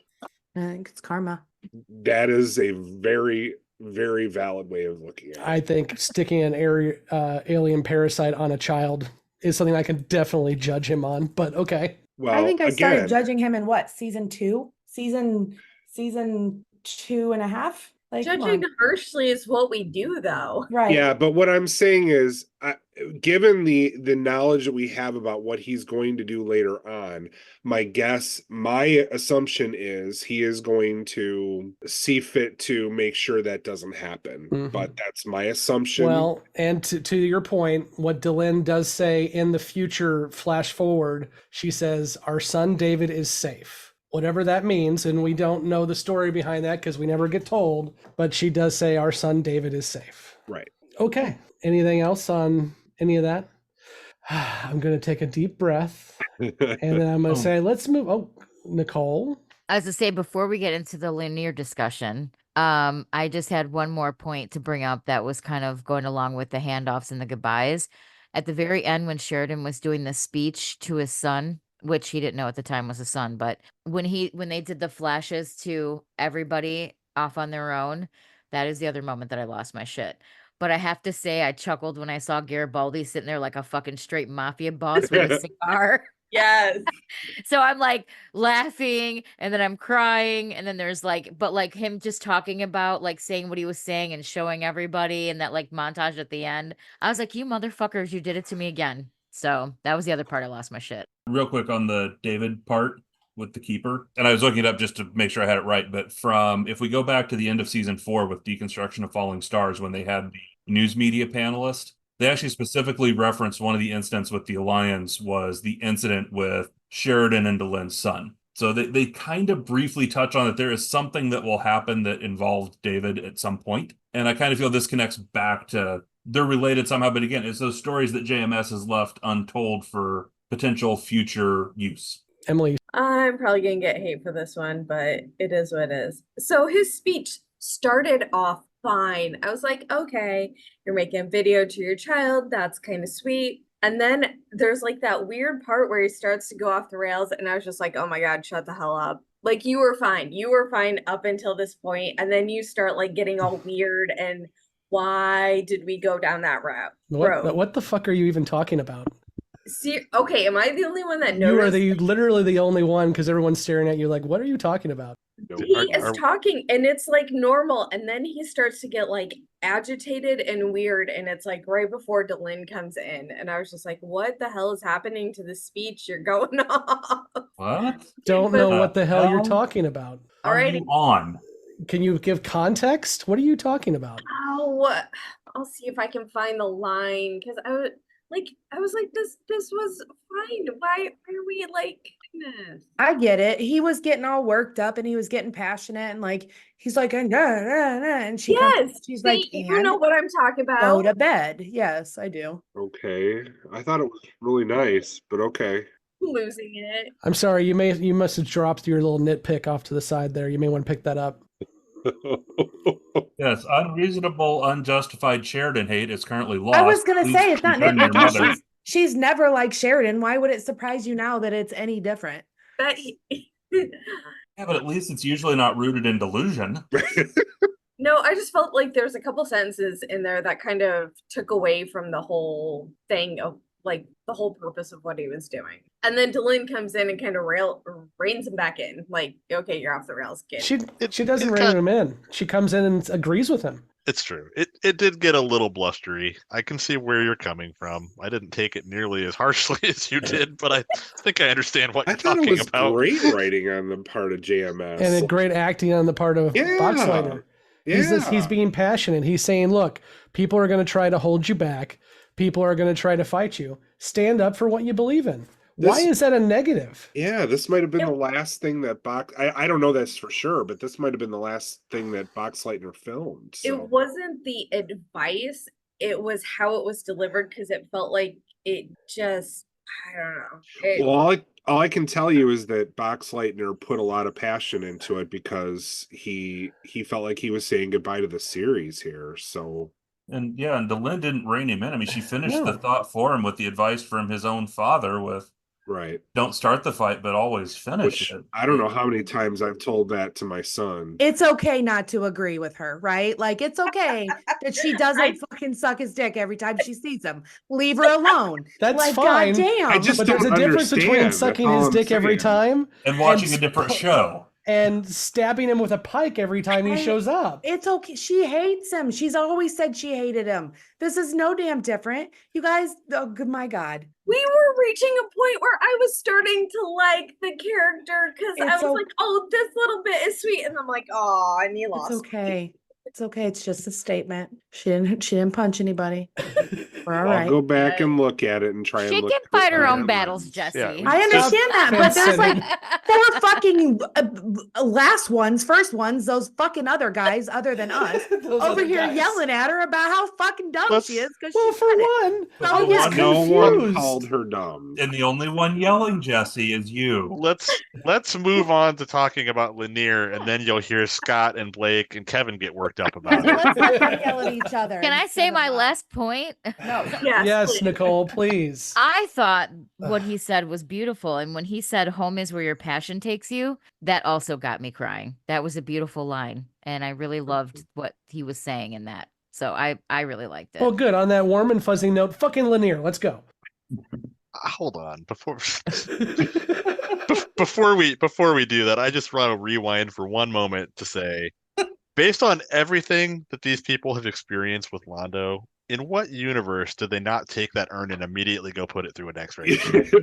Speaker 11: I think it's karma.
Speaker 7: That is a very, very valid way of looking at it.
Speaker 9: I think sticking an alien parasite on a child is something I can definitely judge him on, but okay.
Speaker 7: Well,
Speaker 11: I think I started judging him in what, season 2? Season 2.5? Like,
Speaker 13: judging harshly is what we do, though.
Speaker 11: Right.
Speaker 7: Yeah, but what I'm saying is, given the knowledge that we have about what he's going to do later on, my assumption is he is going to see fit to make sure that doesn't happen.
Speaker 9: Mhm.
Speaker 7: But that's my assumption.
Speaker 9: Well, and to your point, what Delenn does say in the future flash forward, she says, our son David is safe. Whatever that means, and we don't know the story behind that because we never get told, but she does say our son David is safe.
Speaker 7: Right.
Speaker 9: Okay. Anything else on any of that? I'm going to take a deep breath, and then I'm going to say, let's move. Oh, Nicole.
Speaker 12: As I say, before we get into the linear discussion, I just had one more point to bring up that was kind of going along with the handoffs and the goodbyes. At the very end, when Sheridan was doing the speech to his son, which he didn't know at the time was a son, but when they did the flashes to everybody off on their own, that is the other moment that I lost my shit. But I have to say, I chuckled when I saw Garibaldi sitting there like a fucking straight mafia boss with a cigar.
Speaker 13: Yes.
Speaker 12: So I'm like laughing, and then I'm crying, and then there's but him just talking about saying what he was saying and showing everybody, and that montage at the end. I was like, you motherfuckers, you did it to me again. So that was the other part I lost my shit.
Speaker 5: Real quick on the David part with the keeper, and I was looking it up just to make sure I had it right, but if we go back to the end of season 4 with Deconstruction of Falling Stars, when they had the news media panelist, they actually specifically referenced one of the incidents with the Alliance was the incident with Sheridan and Delenn's son. So they kind of briefly touch on that there is something that will happen that involved David at some point. And I kind of feel this connects back to, they're related somehow, but again, it's those stories that JMS has left untold for potential future use.
Speaker 9: Emily.
Speaker 13: I'm probably going to get hate for this one, but it is what it is. So his speech started off fine. I was like, okay, you're making a video to your child. That's kind of sweet. And then there's that weird part where he starts to go off the rails. And I was just like, oh my God, shut the hell up. You were fine. You were fine up until this point. And then you start getting all weird. And why did we go down that road?
Speaker 9: What the fuck are you even talking about?
Speaker 13: See, okay, am I the only one that
Speaker 9: You
Speaker 13: noticed?
Speaker 9: are literally the only one because everyone's staring at you like, what are you talking about?
Speaker 13: He is talking and it's normal, and then he starts to get agitated and weird, and it's right before Delenn comes in, and I was just like, what the hell is happening to the speech you're going off?
Speaker 5: What?
Speaker 9: Don't know what the hell you're talking about.
Speaker 13: All right.
Speaker 5: On.
Speaker 9: Can you give context? What are you talking about?
Speaker 13: Oh, I'll see if I can find the line, because I was like, this was fine. Why are we this?
Speaker 11: I get it. He was getting all worked up and he was getting passionate and he's like, nah, nah, nah, and she's like,
Speaker 13: you know what I'm talking about.
Speaker 11: Go to bed. Yes, I do.
Speaker 7: Okay. I thought it was really nice, but okay.
Speaker 13: Losing it.
Speaker 9: I'm sorry, you must have dropped your little nitpick off to the side there. You may want to pick that up.
Speaker 5: Yes, unreasonable, unjustified Sheridan hate is currently lost.
Speaker 11: I was going to say, it's not
Speaker 5: confront your
Speaker 11: nitpicking.
Speaker 5: mother.
Speaker 11: She's never like Sheridan. Why would it surprise you now that it's any different?
Speaker 5: Yeah, but at least it's usually not rooted in delusion.
Speaker 13: No, I just felt like there's a couple sentences in there that kind of took away from the whole thing of the whole purpose of what he was doing. And then Delenn comes in and kind of reins him back in. Okay, you're off the rails, kid.
Speaker 9: She doesn't rein him in. She comes in and agrees with him.
Speaker 10: It's true. It did get a little blustery. I can see where you're coming from. I didn't take it nearly as harshly as you did, but I think I understand what you're talking about.
Speaker 7: I thought it was great writing on the part of JMS.
Speaker 9: And great acting on the part of Boxleiter. He's being passionate. He's saying, look, people are going to try to hold you back. People are going to try to fight you. Stand up for what you believe in. Why is that a negative?
Speaker 7: Yeah, this might have been the last thing that I don't know this for sure, but this might have been the last thing that Boxleitner filmed. So.
Speaker 13: It wasn't the advice, it was how it was delivered, because it felt like it just, I don't know.
Speaker 7: Well, all I can tell you is that Boxleitner put a lot of passion into it because he felt like he was saying goodbye to the series here. So.
Speaker 5: And Delenn didn't rein him in. I mean, she finished the thought for him with the advice from his own father with,
Speaker 7: right,
Speaker 5: don't start the fight, but always finish it.
Speaker 7: I don't know how many times I've told that to my son.
Speaker 11: It's okay not to agree with her, right? Like, it's okay that she doesn't fucking suck his dick every time she sees him. Leave her alone.
Speaker 9: That's
Speaker 11: like,
Speaker 9: fine.
Speaker 11: Goddamn.
Speaker 9: But there's a difference between sucking his dick every time
Speaker 5: and watching a different show.
Speaker 9: And stabbing him with a pike every time he shows up.
Speaker 11: It's okay. She hates him. She's always said she hated him. This is no damn different. You guys, oh my God.
Speaker 13: We were reaching a point where I was starting to like the character because I was like, oh, this little bit is sweet. And I'm like, oh, and he lost.
Speaker 11: It's okay. It's okay. It's just a statement. She didn't punch anybody. We're all right.
Speaker 7: I'll go back and look at it and try and look.
Speaker 12: She can fight her own battles, Jessi.
Speaker 11: Yeah, I understand that, but there's like 4 fucking first ones, those fucking other guys other than us over here yelling at her about how fucking dumb she is.
Speaker 9: Well, for one, I was confused.
Speaker 7: No one called her dumb.
Speaker 5: And the only one yelling, Jessi, is you.
Speaker 10: Let's move on to talking about Lanier, and then you'll hear Scott and Blake and Kevin get worked up about it.
Speaker 11: Let's not yell at each other.
Speaker 12: Can I say my last point?
Speaker 11: No.
Speaker 9: Yes, Nicole, please.
Speaker 12: I thought what he said was beautiful. And when he said, home is where your passion takes you, that also got me crying. That was a beautiful line. And I really loved what he was saying in that. So I really liked it.
Speaker 9: Well, good. On that warm and fuzzy note, fucking Lanier. Let's go.
Speaker 10: Hold on. Before we do that, I just want to rewind for one moment to say, based on everything that these people have experienced with Londo, in what universe did they not take that urn and immediately go put it through an X-ray?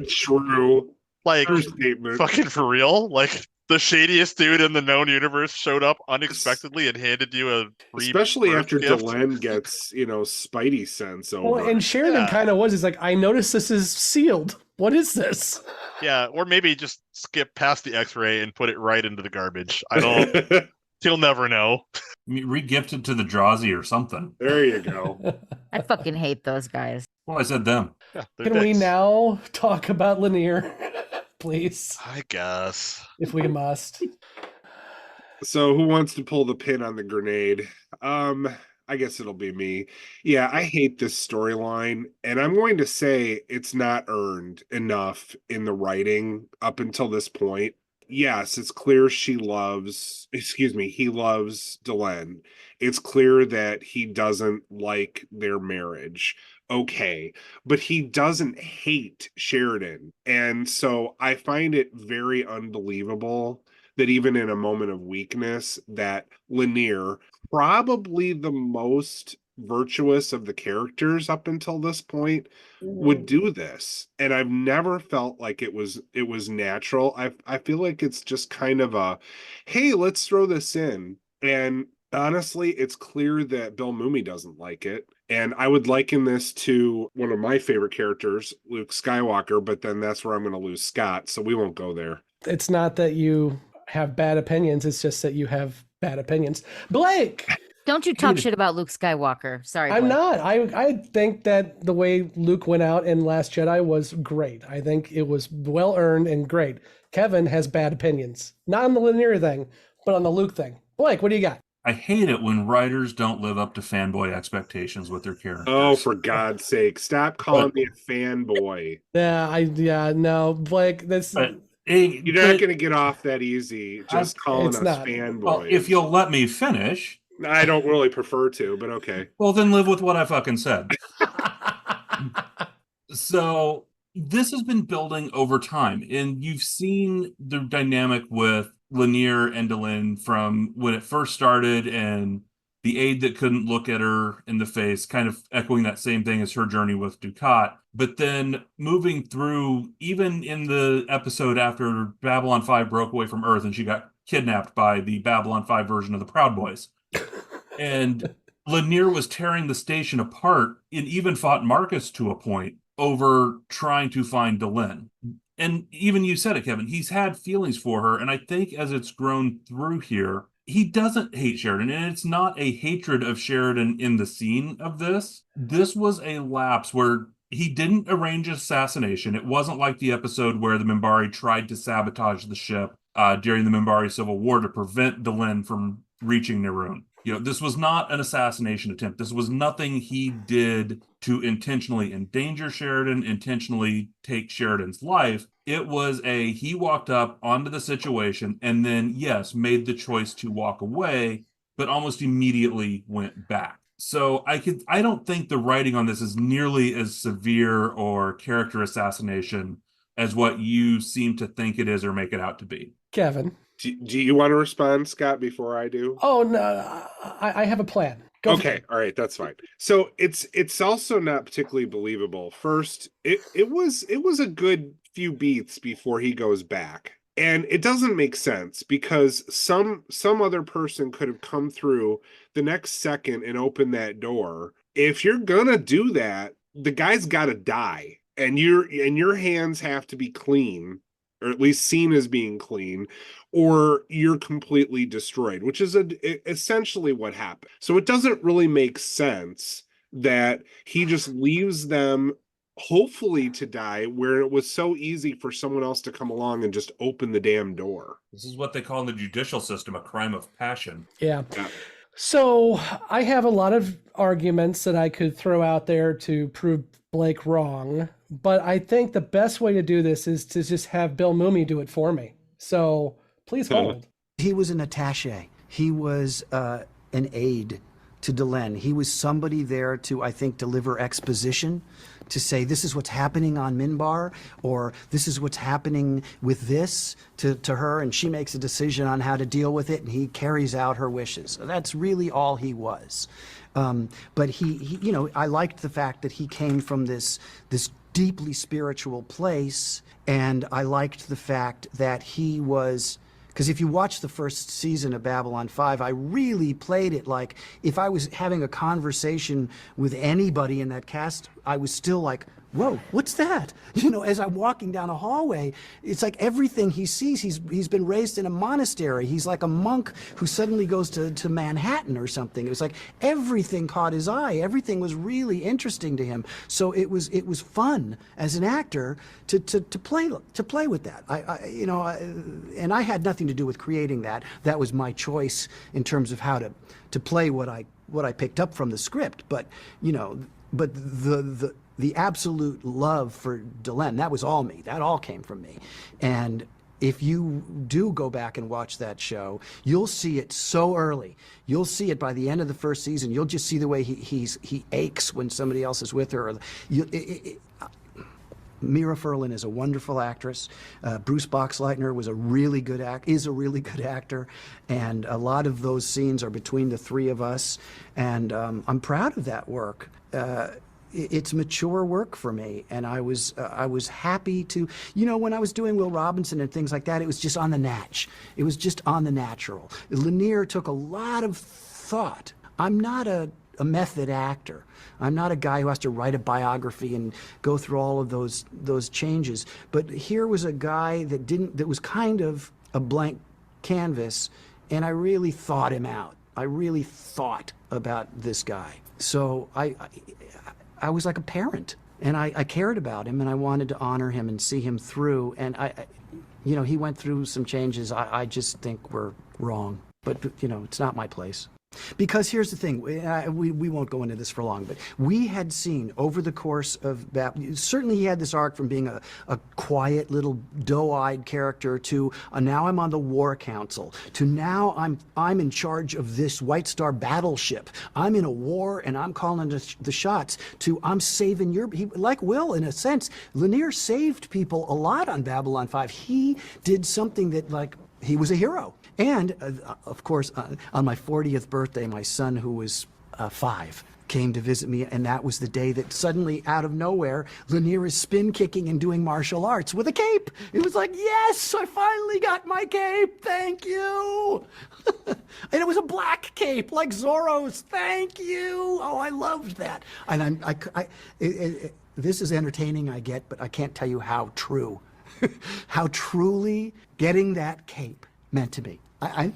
Speaker 7: True.
Speaker 10: Like, fucking for real? Like, the shadiest dude in the known universe showed up unexpectedly and handed you a free
Speaker 7: especially after
Speaker 10: gift.
Speaker 7: Delenn gets, Spidey sense over.
Speaker 9: Well, and Sheridan kind of was. He's like, I noticed this is sealed. What is this?
Speaker 10: Yeah, or maybe just skip past the X-ray and put it right into the garbage. I don't... He'll never know.
Speaker 5: Re-gift it to the Drazi or something.
Speaker 7: There you go.
Speaker 12: I fucking hate those guys.
Speaker 5: Well, I said them.
Speaker 10: Yeah,
Speaker 9: Can we now talk about Lanier, please?
Speaker 10: I guess.
Speaker 9: If we must.
Speaker 7: So who wants to pull the pin on the grenade? I guess it'll be me. Yeah, I hate this storyline, and I'm going to say it's not earned enough in the writing up until this point. Yes, it's clear he loves Delenn. It's clear that he doesn't like their marriage. Okay, but he doesn't hate Sheridan. And so I find it very unbelievable that even in a moment of weakness, that Lanier, probably the most virtuous of the characters up until this point, would do this. And I've never felt like it was natural. I feel like it's just kind of a, hey, let's throw this in. And honestly, it's clear that Bill Mumy doesn't like it. And I would liken this to one of my favorite characters, Luke Skywalker, but then that's where I'm going to lose Scott, so we won't go there.
Speaker 9: It's not that you have bad opinions, it's just that you have bad opinions. Blake!
Speaker 12: Don't you talk shit about Luke Skywalker. Sorry,
Speaker 9: I'm
Speaker 12: Blake.
Speaker 9: not. I think that the way Luke went out in Last Jedi was great. I think it was well earned and great. Kevin has bad opinions. Not on the Lanier thing, but on the Luke thing. Blake, what do you got?
Speaker 5: I hate it when writers don't live up to fanboy expectations with their characters.
Speaker 7: Oh, for God's sake. Stop calling me a fanboy.
Speaker 9: No, Blake, that's...
Speaker 7: You're not going to get off that easy just calling us fanboys.
Speaker 5: Well, if you'll let me finish...
Speaker 7: I don't really prefer to, but okay.
Speaker 5: Well, then live with what I fucking said. So this has been building over time, and you've seen the dynamic with Lanier and Delenn from when it first started, and the aide that couldn't look at her in the face, kind of echoing that same thing as her journey with Dukat. But then moving through, even in the episode after Babylon 5 broke away from Earth and she got kidnapped by the Babylon 5 version of the Proud Boys. And Lanier was tearing the station apart and even fought Marcus to a point over trying to find Delenn. And even you said it, Kevin, he's had feelings for her. And I think as it's grown through here, he doesn't hate Sheridan. And it's not a hatred of Sheridan in the scene of this. This was a lapse where he didn't arrange assassination. It wasn't like the episode where the Minbari tried to sabotage the ship during the Minbari Civil War to prevent Delenn from reaching Nerun. This was not an assassination attempt. This was nothing he did to intentionally endanger Sheridan, intentionally take Sheridan's life. It was he walked up onto the situation and then, yes, made the choice to walk away, but almost immediately went back. So I don't think the writing on this is nearly as severe or character assassination as what you seem to think it is or make it out to be.
Speaker 9: Kevin.
Speaker 7: Do you want to respond, Scott, before I do?
Speaker 9: Oh, no, I have a plan. Go
Speaker 7: okay, all right, that's fine. So it's also not particularly believable. First, it was a good few beats before he goes back. And it doesn't make sense because some other person could have come through the next second and opened that door. If you're gonna do that, the guy's gotta die. And your hands have to be clean, or at least seen as being clean, or you're completely destroyed, which is essentially what happened. So it doesn't really make sense that he just leaves them hopefully to die where it was so easy for someone else to come along and just open the damn door.
Speaker 5: This is what they call in the judicial system a crime of passion.
Speaker 9: Yeah. So I have a lot of arguments that I could throw out there to prove Blake wrong, but I think the best way to do this is to just have Bill Mumy do it for me. So please hold.
Speaker 14: He was an attaché. He was an aide to Delenn. He was somebody there to, I think, deliver exposition, to say this is what's happening on Minbar, or this is what's happening with this to her, and she makes a decision on how to deal with it, and he carries out her wishes. So that's really all he was. But he, I liked the fact that he came from this deeply spiritual place, and I liked the fact that he was. Because if you watch the first season of Babylon 5, I really played it like if I was having a conversation with anybody in that cast, I was still like, whoa, what's that? As I'm walking down a hallway, it's like everything he sees, he's been raised in a monastery. He's like a monk who suddenly goes to Manhattan or something. It was like everything caught his eye. Everything was really interesting to him. So it was fun as an actor to play with that. And I had nothing to do with creating that. That was my choice in terms of how to play what I picked up from the script. But the absolute love for Delenn, that was all me. That all came from me. And if you do go back and watch that show, you'll see it so early. You'll see it by the end of the first season. You'll just see the way he aches when somebody else is with her. Mira Furlan is a wonderful actress. Bruce Boxleitner is a really good actor, and a lot of those scenes are between the three of us, and I'm proud of that work. It's mature work for me, and I was happy to, when I was doing Will Robinson and things like that, it was just on the natch. It was just on the natural. Lanier took a lot of thought. I'm not a method actor. I'm not a guy who has to write a biography and go through all of those changes. But here was a guy that was kind of a blank canvas, and I really thought him out. I really thought about this guy. So I was like a parent, and I cared about him, and I wanted to honor him and see him through. And he went through some changes I just think were wrong. But it's not my place. Because here's the thing, we won't go into this for long, but we had seen over the course of certainly he had this arc from being a quiet little doe-eyed character to now I'm on the War Council, to now I'm in charge of this White Star battleship. I'm in a war and I'm calling the shots, to I'm saving like Will, in a sense. Lanier saved people a lot on Babylon 5. He did something that, he was a hero. And, of course, on my 40th birthday, my son, who was 5, came to visit me, and that was the day that suddenly, out of nowhere, Lanier is spin kicking and doing martial arts with a cape. It was like, yes, I finally got my cape. Thank you. And it was a black cape like Zorro's. Thank you. Oh, I loved that. And this is entertaining, I get, but I can't tell you how true, how truly getting that cape meant to me.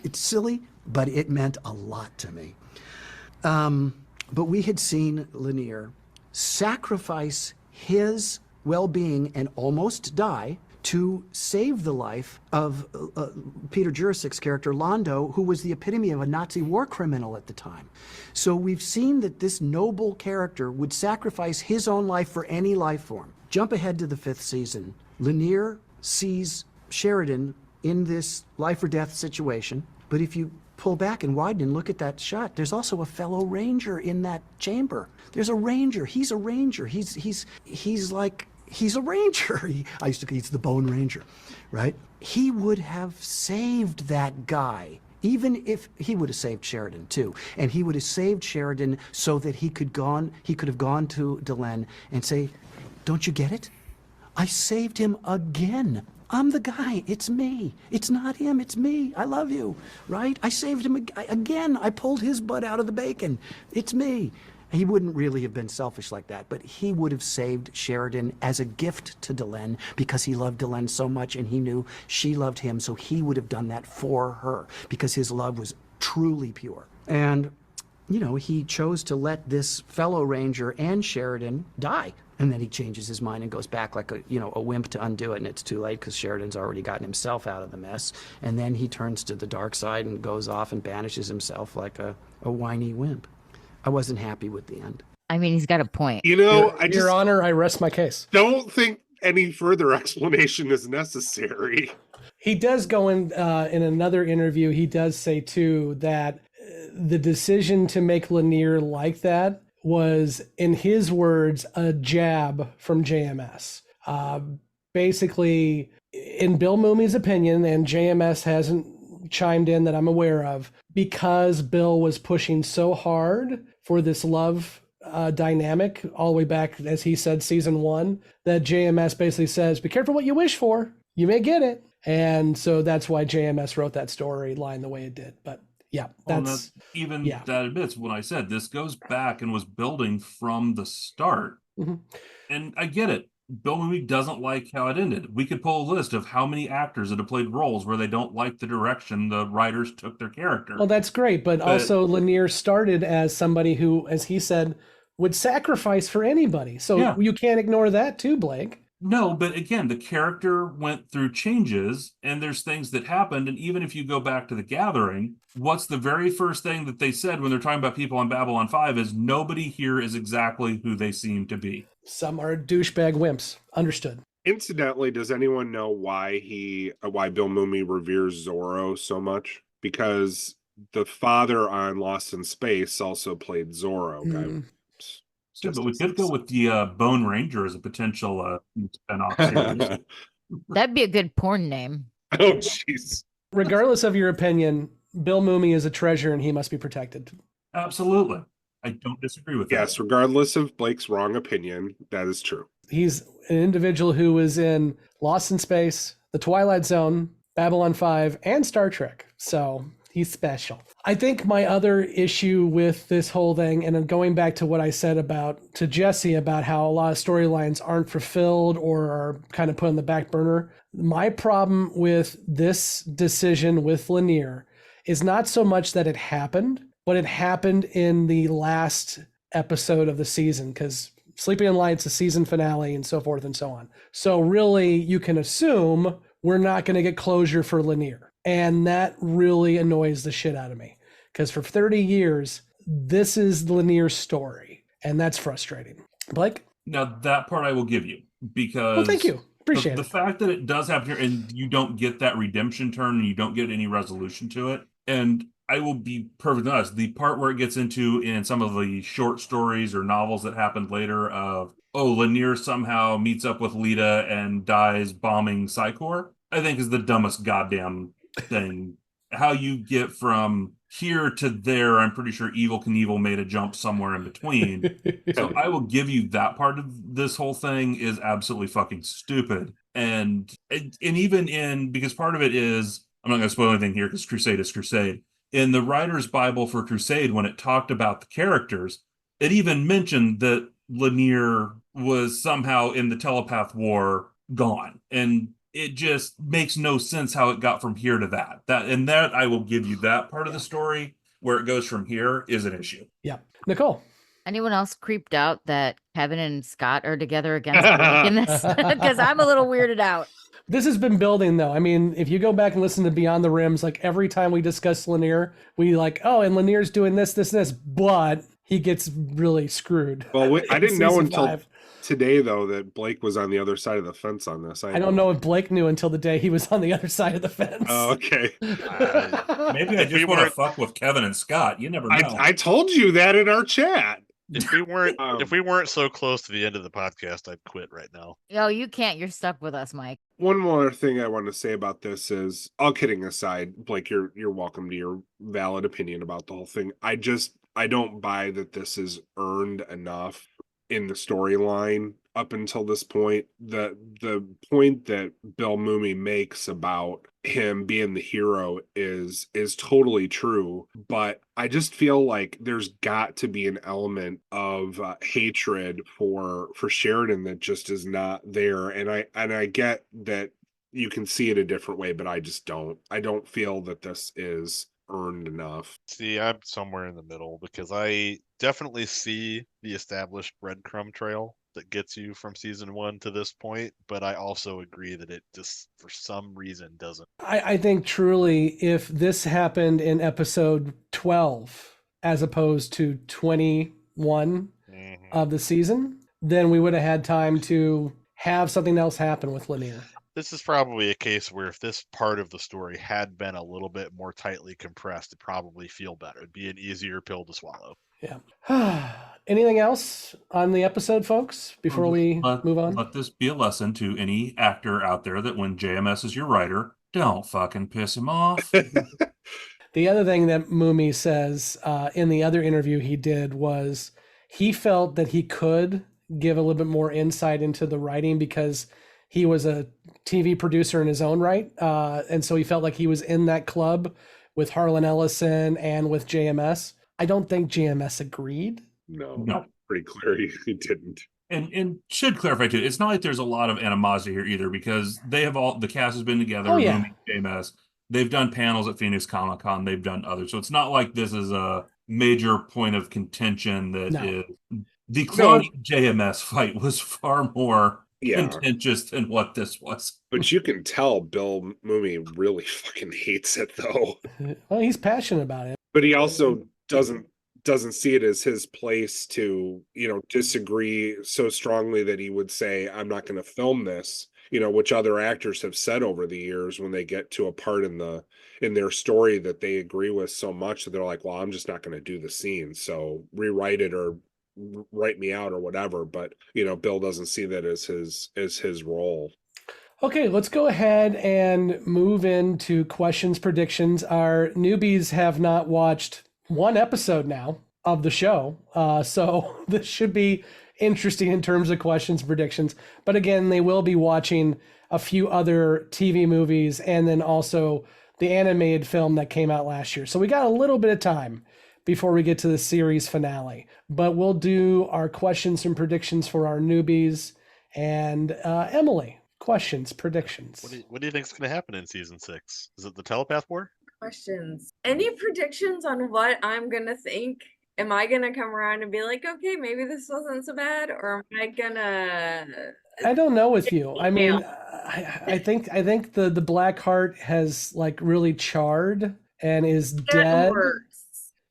Speaker 14: It's silly, but it meant a lot to me. But we had seen Lanier sacrifice his well-being and almost die to save the life of Peter Jurasik's character, Londo, who was the epitome of a Nazi war criminal at the time. So we've seen that this noble character would sacrifice his own life for any life form. Jump ahead to the 5th season. Lanier sees Sheridan in this life or death situation, but if you pull back and widen and look at that shot, there's also a fellow ranger in that chamber. There's a ranger. He's a ranger. He's a ranger. He's the Bone Ranger, right? He would have saved that guy, even if he would have saved Sheridan too. And he would have saved Sheridan so that he could have gone to Delenn and say, don't you get it? I saved him again. I'm the guy. It's me. It's not him. It's me. I love you, right? I saved him again. I pulled his butt out of the bacon. It's me. He wouldn't really have been selfish like that, but he would have saved Sheridan as a gift to Delenn because he loved Delenn so much and he knew she loved him, so he would have done that for her because his love was truly pure. And, you know, he chose to let this fellow ranger and Sheridan die. And then he changes his mind and goes back like a wimp to undo it, and it's too late because Sheridan's already gotten himself out of the mess. And then he turns to the dark side and goes off and banishes himself like a whiny wimp. I wasn't happy with the end.
Speaker 12: I mean, he's got a point.
Speaker 7: You know,
Speaker 9: Your Honor, I rest my case.
Speaker 7: Don't think any further explanation is necessary.
Speaker 9: He does go in another interview, he does say too that the decision to make Lanier like that was, in his words, a jab from JMS. Basically, in Bill Mooney's opinion, and JMS hasn't chimed in that I'm aware of, because Bill was pushing so hard for this love dynamic all the way back, as he said, season 1, that JMS basically says, be careful what you wish for. You may get it. And so that's why JMS wrote that storyline the way it did. But yeah, that
Speaker 5: admits when I said this goes back and was building from the start.
Speaker 9: Mm-hmm.
Speaker 5: And I get it. Bill Mooney doesn't like how it ended. We could pull a list of how many actors that have played roles where they don't like the direction the writers took their character.
Speaker 9: Well, that's great. But also Lanier started as somebody who, as he said, would sacrifice for anybody. So you can't ignore that too, Blake.
Speaker 5: No, but again, the character went through changes and there's things that happened. And even if you go back to The Gathering, what's the very first thing that they said when they're talking about people on Babylon 5 is nobody here is exactly who they seem to be.
Speaker 9: Some are douchebag wimps. Understood.
Speaker 7: Incidentally, does anyone know why Bill Mooney reveres Zorro so much? Because the father on Lost in Space also played Zorro.
Speaker 5: But we could go with the Bone Ranger as a potential spinoff series.
Speaker 12: That'd be a good porn name.
Speaker 7: Oh, jeez.
Speaker 9: Regardless of your opinion, Bill Mooney is a treasure and he must be protected.
Speaker 5: Absolutely. I don't disagree with that.
Speaker 7: Yes, regardless of Blake's wrong opinion, that is true.
Speaker 9: He's an individual who was in Lost in Space, The Twilight Zone, Babylon 5, and Star Trek. So he's special. I think my other issue with this whole thing, and I'm going back to what I said to Jessi about how a lot of storylines aren't fulfilled or are kind of put on the back burner. My problem with this decision with Lanier is not so much that it happened, but it happened in the last episode of the season, because Sleeping in Light's a season finale and so forth and so on. So really, you can assume we're not going to get closure for Lanier. And that really annoys the shit out of me, because for 30 years, this is Lanier's story, and that's frustrating. Blake?
Speaker 5: Now, that part I will give you, because...
Speaker 9: Well, thank you. Appreciate it.
Speaker 5: The fact that it does happen here, and you don't get that redemption turn, and you don't get any resolution to it, and I will be perfectly honest, the part where it gets into in some of the short stories or novels that happened later of, Lanier somehow meets up with Lita and dies bombing Psychor, I think is the dumbest goddamn thing how you get from here to there. I'm pretty sure Evel Knievel made a jump somewhere in between. So I will give you that part of this whole thing is absolutely fucking stupid. And even in, because part of it is, I'm not going to spoil anything here because Crusade is Crusade. In the writer's Bible for Crusade, when it talked about the characters, it even mentioned that Lanier was somehow in the telepath war gone. And it just makes no sense how it got from here to that. That I will give you that part of the story. Where it goes from here is an issue.
Speaker 9: Yeah. Nicole.
Speaker 12: Anyone else creeped out that Kevin and Scott are together against Blake in this? Because I'm a little weirded out.
Speaker 9: This has been building, though. I mean, if you go back and listen to Beyond the Rims, like every time we discuss Lanier, we like, oh, and Lanier's doing this, but he gets really screwed.
Speaker 7: Well, I didn't know until today, though, that Blake was on the other side of the fence on this.
Speaker 9: I don't know if Blake knew until the day he was on the other side of the fence.
Speaker 7: Oh, okay.
Speaker 5: Maybe I just want to fuck with Kevin and Scott. You never know.
Speaker 7: I told you that in our chat.
Speaker 10: If we weren't so close to the end of the podcast, I'd quit right now.
Speaker 12: Yo, you can't. You're stuck with us, Mike.
Speaker 7: One more thing I want to say about this is, all kidding aside, Blake, you're welcome to your valid opinion about the whole thing. I don't buy that this is earned enough in the storyline up until this point. The point that Bill Mumy makes about him being the hero is totally true, but I just feel like there's got to be an element of hatred for Sheridan that just is not there, and I get that you can see it a different way, but I don't feel that this is earned enough.
Speaker 10: See, I'm somewhere in the middle because I definitely see the established breadcrumb trail that gets you from season 1 to this point, but I also agree that it just for some reason doesn't.
Speaker 9: I think truly if this happened in episode 12 as opposed to 21 of the season, then we would have had time to have something else happen with Lanier.
Speaker 10: This is probably a case where if this part of the story had been a little bit more tightly compressed, it'd probably feel better. It'd be an easier pill to swallow.
Speaker 9: Yeah. Anything else on the episode, folks, before we move on?
Speaker 5: Let this be a lesson to any actor out there that when JMS is your writer, don't fucking piss him off.
Speaker 9: The other thing that Mumy says in the other interview he did was he felt that he could give a little bit more insight into the writing because he was a TV producer in his own right. And so he felt like he was in that club with Harlan Ellison and with JMS. I don't think JMS agreed.
Speaker 7: No. Pretty clear he didn't.
Speaker 5: And should clarify too, it's not like there's a lot of animosity here either because the cast has been together.
Speaker 9: Oh, yeah.
Speaker 5: JMS. They've done panels at Phoenix Comic Con. They've done others. So it's not like this is a major point of contention is. The Claudia JMS fight was far more contentious than what this was.
Speaker 7: But you can tell Bill Mumy really fucking hates it, though.
Speaker 9: Well, he's passionate about it.
Speaker 7: But he also doesn't see it as his place to, disagree so strongly that he would say, I'm not going to film this, which other actors have said over the years when they get to a part in their story that they agree with so much that they're like, well, I'm just not going to do the scene. So rewrite it or write me out or whatever. But, Bill doesn't see that as his role.
Speaker 9: Okay, let's go ahead and move into questions, predictions. Our newbies have not watched one episode now of the show. So this should be interesting in terms of questions, predictions. But again, they will be watching a few other TV movies and then also the animated film that came out last year. So we got a little bit of time before we get to the series finale. But we'll do our questions and predictions for our newbies. And Emily, questions, predictions.
Speaker 10: What do you think is going to happen in season 6? Is it the telepath war?
Speaker 13: Questions. Any predictions on what I'm gonna think? Am I gonna come around and be like, okay, maybe this wasn't so bad, or am I gonna?
Speaker 9: I don't know with you. I mean, I think the Black Heart has like really charred and is dead.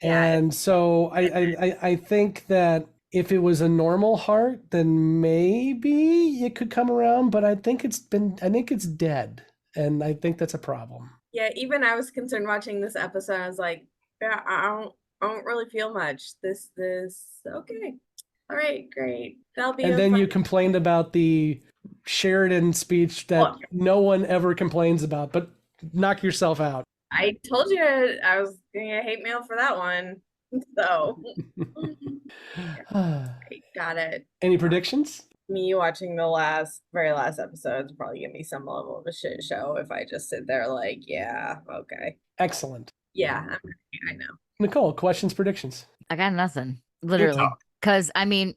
Speaker 9: And so I think that if it was a normal heart, then maybe it could come around. But I think it's dead, and I think that's a problem.
Speaker 13: Yeah, even I was concerned watching this episode. I was like, yeah, I don't really feel much. This okay. All right, great. That'll be.
Speaker 9: And then you complained about the Sheridan speech that no one ever complains about, but knock yourself out.
Speaker 13: I told you I was gonna get hate mail for that one. So I got it.
Speaker 9: Any predictions?
Speaker 13: Me watching the very last episode is probably gonna be some level of a shit show if I just sit there like, yeah, okay.
Speaker 9: Excellent.
Speaker 13: Yeah, I know.
Speaker 9: Nicole, questions, predictions?
Speaker 12: I got nothing, literally. Because, I mean,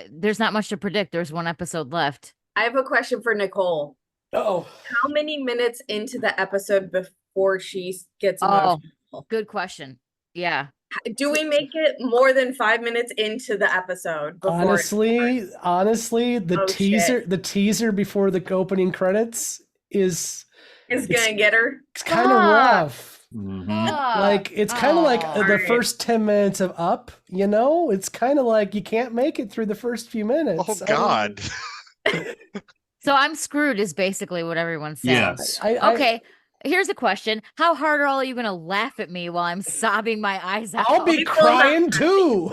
Speaker 12: there's not much to predict. There's one episode left.
Speaker 13: I have a question for Nicole.
Speaker 9: Oh,
Speaker 13: how many minutes into the episode before she gets
Speaker 12: Oh,
Speaker 13: emotional?
Speaker 12: good question. Yeah.
Speaker 13: Do we make it more than 5 minutes into the episode before
Speaker 9: honestly, the
Speaker 13: Oh, shit.
Speaker 9: teaser before the opening credits is
Speaker 13: it's gonna get her?
Speaker 9: It's kind of rough.
Speaker 12: Fuck.
Speaker 9: Like it's kind of like the
Speaker 13: Alright.
Speaker 9: first 10 minutes of Up, you know? It's kind of like you can't make it through the first few minutes.
Speaker 10: Oh God.
Speaker 12: So I'm screwed is basically what everyone's saying.
Speaker 9: Yes.
Speaker 12: Okay. Here's a question. How hard are all you going to laugh at me while I'm sobbing my eyes out?
Speaker 9: I'll be crying too.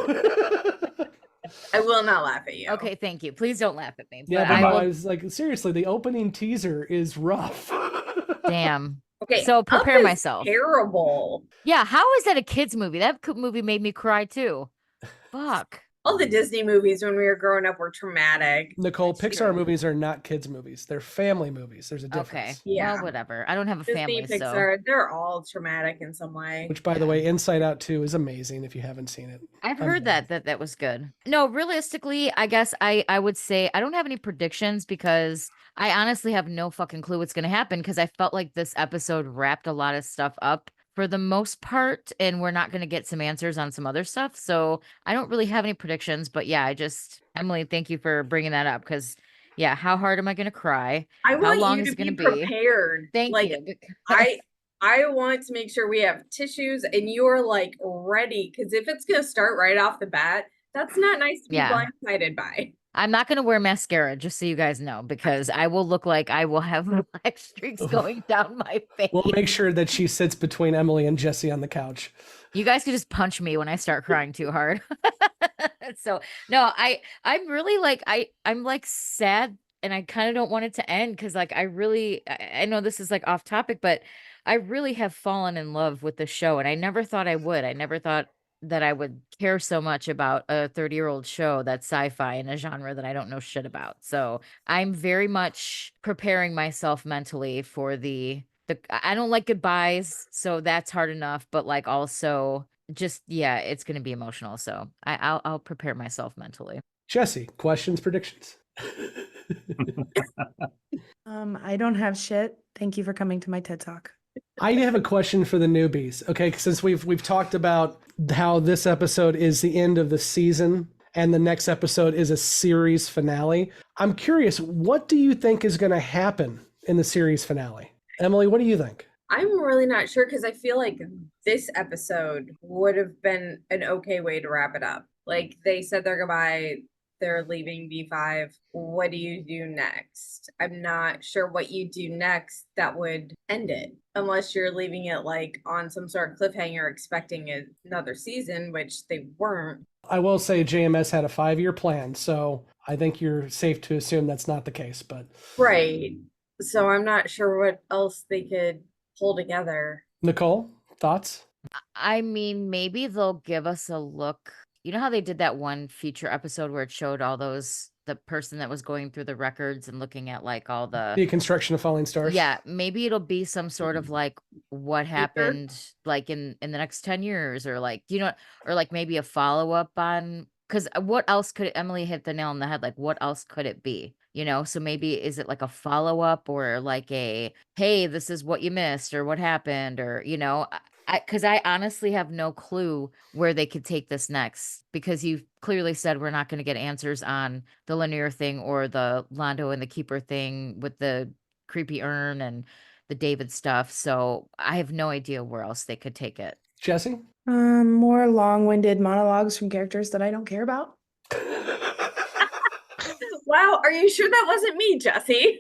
Speaker 13: I will not laugh at you.
Speaker 12: Okay, thank you. Please don't laugh at me.
Speaker 9: Yeah,
Speaker 12: but
Speaker 9: but
Speaker 12: I
Speaker 9: no,
Speaker 12: will...
Speaker 9: I was like, seriously, the opening teaser is rough.
Speaker 12: Damn.
Speaker 13: Okay,
Speaker 12: So
Speaker 13: Up
Speaker 12: prepare
Speaker 13: is
Speaker 12: myself.
Speaker 13: Terrible.
Speaker 12: Yeah, how is that a kid's movie? That movie made me cry too. Fuck.
Speaker 13: All the Disney movies when we were growing up were traumatic.
Speaker 9: Nicole, Pixar movies are not kids movies. They're family movies. There's a difference.
Speaker 12: Okay.
Speaker 13: Yeah.
Speaker 12: Well, whatever. I don't have a
Speaker 13: Disney,
Speaker 12: family,
Speaker 13: Pixar,
Speaker 12: so
Speaker 13: they're all traumatic in some way.
Speaker 9: Which, by the way, Inside Out 2 is amazing if you haven't seen it.
Speaker 12: I've heard that was good. No, realistically, I guess I would say I don't have any predictions because I honestly have no fucking clue what's going to happen because I felt like this episode wrapped a lot of stuff up for the most part, and we're not going to get some answers on some other stuff. So I don't really have any predictions, but yeah, Emily, thank you for bringing that up because yeah, how hard am I going to cry?
Speaker 13: I want
Speaker 12: how long
Speaker 13: you
Speaker 12: is
Speaker 13: to
Speaker 12: it going
Speaker 13: be
Speaker 12: to be?
Speaker 13: prepared.
Speaker 12: Thank
Speaker 13: like,
Speaker 12: you.
Speaker 13: I want to make sure we have tissues and you're like ready because if it's gonna start right off the bat, that's not nice to be
Speaker 12: Yeah.
Speaker 13: blindsided by.
Speaker 12: I'm not going to wear mascara, just so you guys know, because I will look like I will have black streaks going down my face.
Speaker 9: We'll make sure that she sits between Emily and Jessi on the couch.
Speaker 12: You guys could just punch me when I start crying too hard. So no, I'm really like I'm like sad and I kind of don't want it to end because like I know this is like off topic, but I really have fallen in love with the show and I never thought I would. I never thought that I would care so much about a 30-year-old show that's sci-fi in a genre that I don't know shit about. So I'm very much preparing myself mentally for I don't like goodbyes, so that's hard enough, but like also just yeah, it's going to be emotional. So I'll prepare myself mentally.
Speaker 9: Jessi, questions, predictions?
Speaker 11: I don't have shit. Thank you for coming to my TED Talk.
Speaker 9: I have a question for the newbies. Okay, since we've talked about how this episode is the end of the season and the next episode is a series finale. I'm curious, what do you think is going to happen in the series finale? Emily, what do you think?
Speaker 13: I'm really not sure because I feel like this episode would have been an okay way to wrap it up. Like they said their goodbye, they're leaving B5. What do you do next? I'm not sure what you do next that would end it, unless you're leaving it like on some sort of cliffhanger, expecting another season, which they weren't.
Speaker 9: I will say JMS had a 5-year plan, so I think you're safe to assume that's not the case. But
Speaker 13: right, so I'm not sure what else they could pull together.
Speaker 9: Nicole, thoughts?
Speaker 12: I mean, maybe they'll give us a look. You know how they did that one feature episode where it showed all the person that was going through the records and looking at like all the
Speaker 9: Deconstruction of Falling Stars?
Speaker 12: Yeah, maybe it'll be some sort of like what happened like in the next 10 years or like, you know, or like maybe a follow-up on, because what else could Emily hit the nail on the head? Like, what else could it be? You know, so maybe is it like a follow-up or like a, hey, this is what you missed or what happened or, you know, because I honestly have no clue where they could take this next because you've clearly said we're not going to get answers on the Lanier thing or the Londo and the Keeper thing with the creepy urn and the David stuff. So I have no idea where else they could take it.
Speaker 9: Jessi?
Speaker 11: More long-winded monologues from characters that I don't care about.
Speaker 13: Wow, are you sure that wasn't me, Jessi?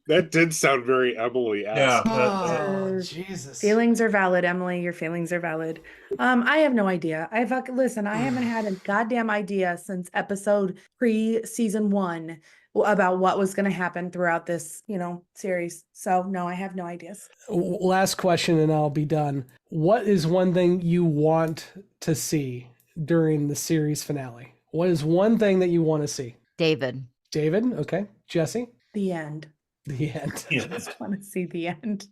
Speaker 7: That did sound very Emily-esque.
Speaker 5: Yeah.
Speaker 9: Oh, Jesus.
Speaker 11: Feelings are valid, Emily. Your feelings are valid. I have no idea. Listen, I haven't had a goddamn idea since episode pre-season 1 about what was going to happen throughout this, series. So no, I have no ideas.
Speaker 9: Last question and I'll be done. What is one thing you want to see during the series finale? What is one thing that you want to see?
Speaker 12: David.
Speaker 9: David? Okay. Jessi?
Speaker 11: The end.
Speaker 9: The end.
Speaker 11: I just want to see the end.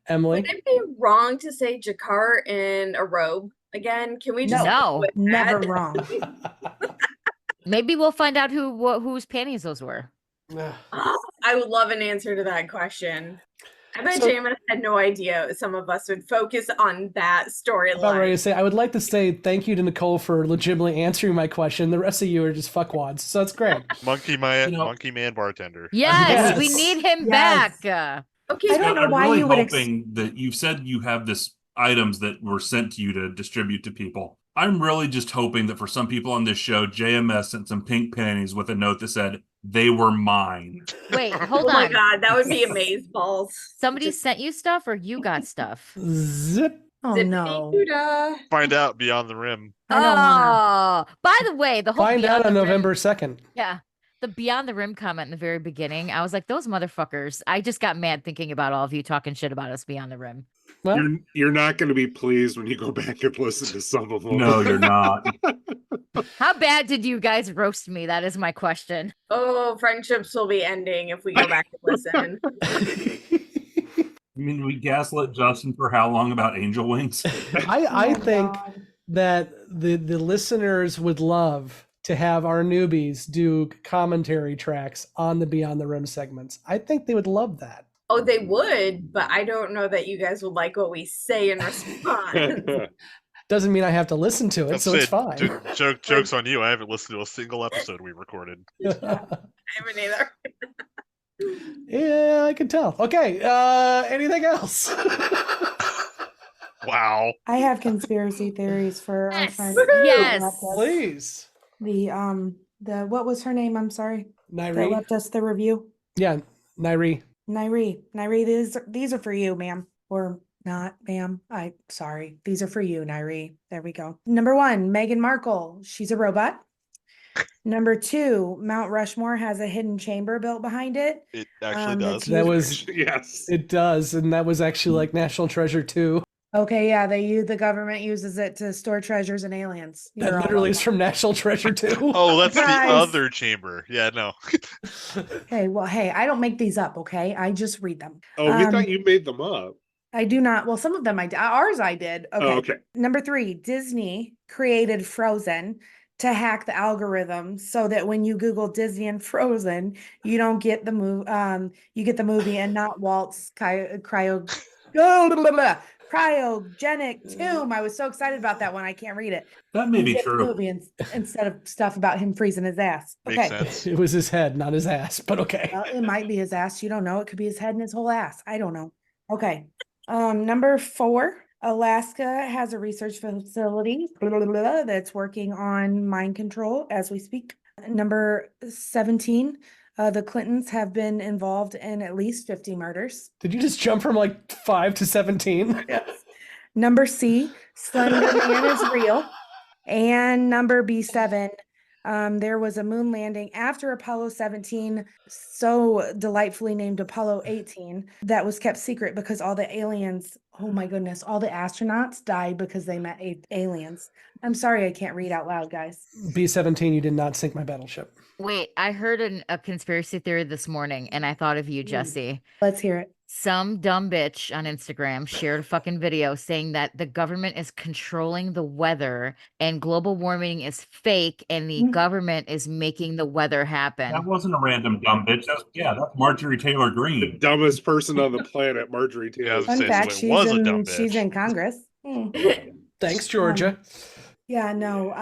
Speaker 9: Emily?
Speaker 13: Would it be wrong to say Jakar in a robe again? Can we just
Speaker 12: No.
Speaker 11: Never wrong.
Speaker 12: Maybe we'll find out whose panties those were.
Speaker 13: I would love an answer to that question. I bet
Speaker 9: So-
Speaker 13: Jamin had no idea some of us would focus on that
Speaker 9: About ready
Speaker 13: storyline.
Speaker 9: to say, I would like to say thank you to Nicole for legitimately answering my question. The rest of you are just fuckwads, so it's great.
Speaker 10: Monkey man bartender.
Speaker 12: Yes, we need him back.
Speaker 13: Okay,
Speaker 11: I don't know
Speaker 5: I'm
Speaker 11: why
Speaker 5: really
Speaker 11: you would
Speaker 5: hoping that you said you have this items that were sent to you to distribute to people. I'm really just hoping that for some people on this show, JMS sent some pink panties with a note that said, "They were mine."
Speaker 12: Wait, hold
Speaker 13: Oh
Speaker 12: on.
Speaker 13: my god, that would be amazeballs.
Speaker 12: Somebody sent you stuff or you got stuff?
Speaker 9: Zip.
Speaker 11: Oh no.
Speaker 13: Zippity-doo-dah.
Speaker 10: Find out beyond the rim.
Speaker 11: I don't wanna.
Speaker 12: Oh, by the way, the whole
Speaker 9: Find
Speaker 12: Beyond
Speaker 9: out on
Speaker 12: the Rim-
Speaker 9: November 2nd.
Speaker 12: Yeah. The Beyond the Rim comment in the very beginning, I was like, those motherfuckers. I just got mad thinking about all of you talking shit about us Beyond the Rim.
Speaker 9: Well,
Speaker 7: You're not going to be pleased when you go back and listen to some of them.
Speaker 5: No, you're not.
Speaker 12: How bad did you guys roast me? That is my question.
Speaker 13: Oh, friendships will be ending if we go back and listen.
Speaker 5: I mean, we gaslit Justin for how long about angel wings?
Speaker 9: I think that the listeners would love to have our newbies do commentary tracks on the Beyond the Rim segments. I think they would love that.
Speaker 13: Oh, they would, but I don't know that you guys would like what we say in response.
Speaker 9: Doesn't mean I have to listen to it,
Speaker 10: That's
Speaker 9: so it's
Speaker 10: it.
Speaker 9: fine.
Speaker 10: Joke's on you. I haven't listened to a single episode we recorded.
Speaker 13: I haven't either.
Speaker 9: Yeah, I can tell. Okay, anything else?
Speaker 10: Wow.
Speaker 11: I have conspiracy theories for our
Speaker 12: Yes.
Speaker 11: friend.
Speaker 12: Yes.
Speaker 9: Please.
Speaker 11: The what was her name? I'm sorry. That
Speaker 9: Nairi?
Speaker 11: left us the review.
Speaker 9: Yeah, Nairi.
Speaker 11: Nairi, these are for you, ma'am. Or not, ma'am. Sorry. These are for you, Nairi. There we go. Number 1, Meghan Markle. She's a robot. Number 2, Mount Rushmore has a hidden chamber built behind it.
Speaker 10: It actually does.
Speaker 9: That was
Speaker 7: yes.
Speaker 9: It does, and that was actually like National Treasure 2.
Speaker 11: Okay, yeah, the government uses it to store treasures and aliens.
Speaker 9: That literally is from National Treasure 2.
Speaker 10: Oh, that's
Speaker 11: Surprise.
Speaker 10: the other chamber. Yeah, no.
Speaker 11: Okay, well, hey, I don't make these up, okay? I just read them.
Speaker 7: Oh, we thought you made them up.
Speaker 11: I do not. Well, some of them I did. Ours I did. Okay.
Speaker 7: Oh, okay.
Speaker 11: Number 3, Disney created Frozen to hack the algorithm so that when you Google Disney and Frozen, you don't get the you get the movie and not Walt's cryogenic tomb. I was so excited about that one. I can't read it.
Speaker 5: That may
Speaker 11: You
Speaker 5: be
Speaker 11: get the
Speaker 5: true.
Speaker 11: movie instead of stuff about him freezing his ass. Okay.
Speaker 10: Makes sense.
Speaker 9: It was his head, not his ass, but okay.
Speaker 11: Well, it might be his ass. You don't know. It could be his head and his whole ass. I don't know. Okay. Number 4, Alaska has a research facility that's working on mind control as we speak. Number 17, the Clintons have been involved in at least 50 murders.
Speaker 9: Did you just jump from like 5 to 17?
Speaker 11: Yes. Number C, Slender Man is real. And number B7, there was a moon landing after Apollo 17, so delightfully named Apollo 18, that was kept secret because all the aliens, oh my goodness, all the astronauts died because they met aliens. I'm sorry I can't read out loud, guys.
Speaker 9: B-17, you did not sink my battleship.
Speaker 12: Wait, I heard a conspiracy theory this morning and I thought of you, Jessi.
Speaker 11: Let's hear it.
Speaker 12: Some dumb bitch on Instagram shared a fucking video saying that the government is controlling the weather and global warming is fake and the government is making the weather happen.
Speaker 5: That wasn't a random dumb bitch. That's Marjorie Taylor Greene.
Speaker 7: Dumbest person on the planet, Marjorie Taylor.
Speaker 11: Fun fact, she's in Congress.
Speaker 9: Thanks, Georgia.
Speaker 11: Yeah, no,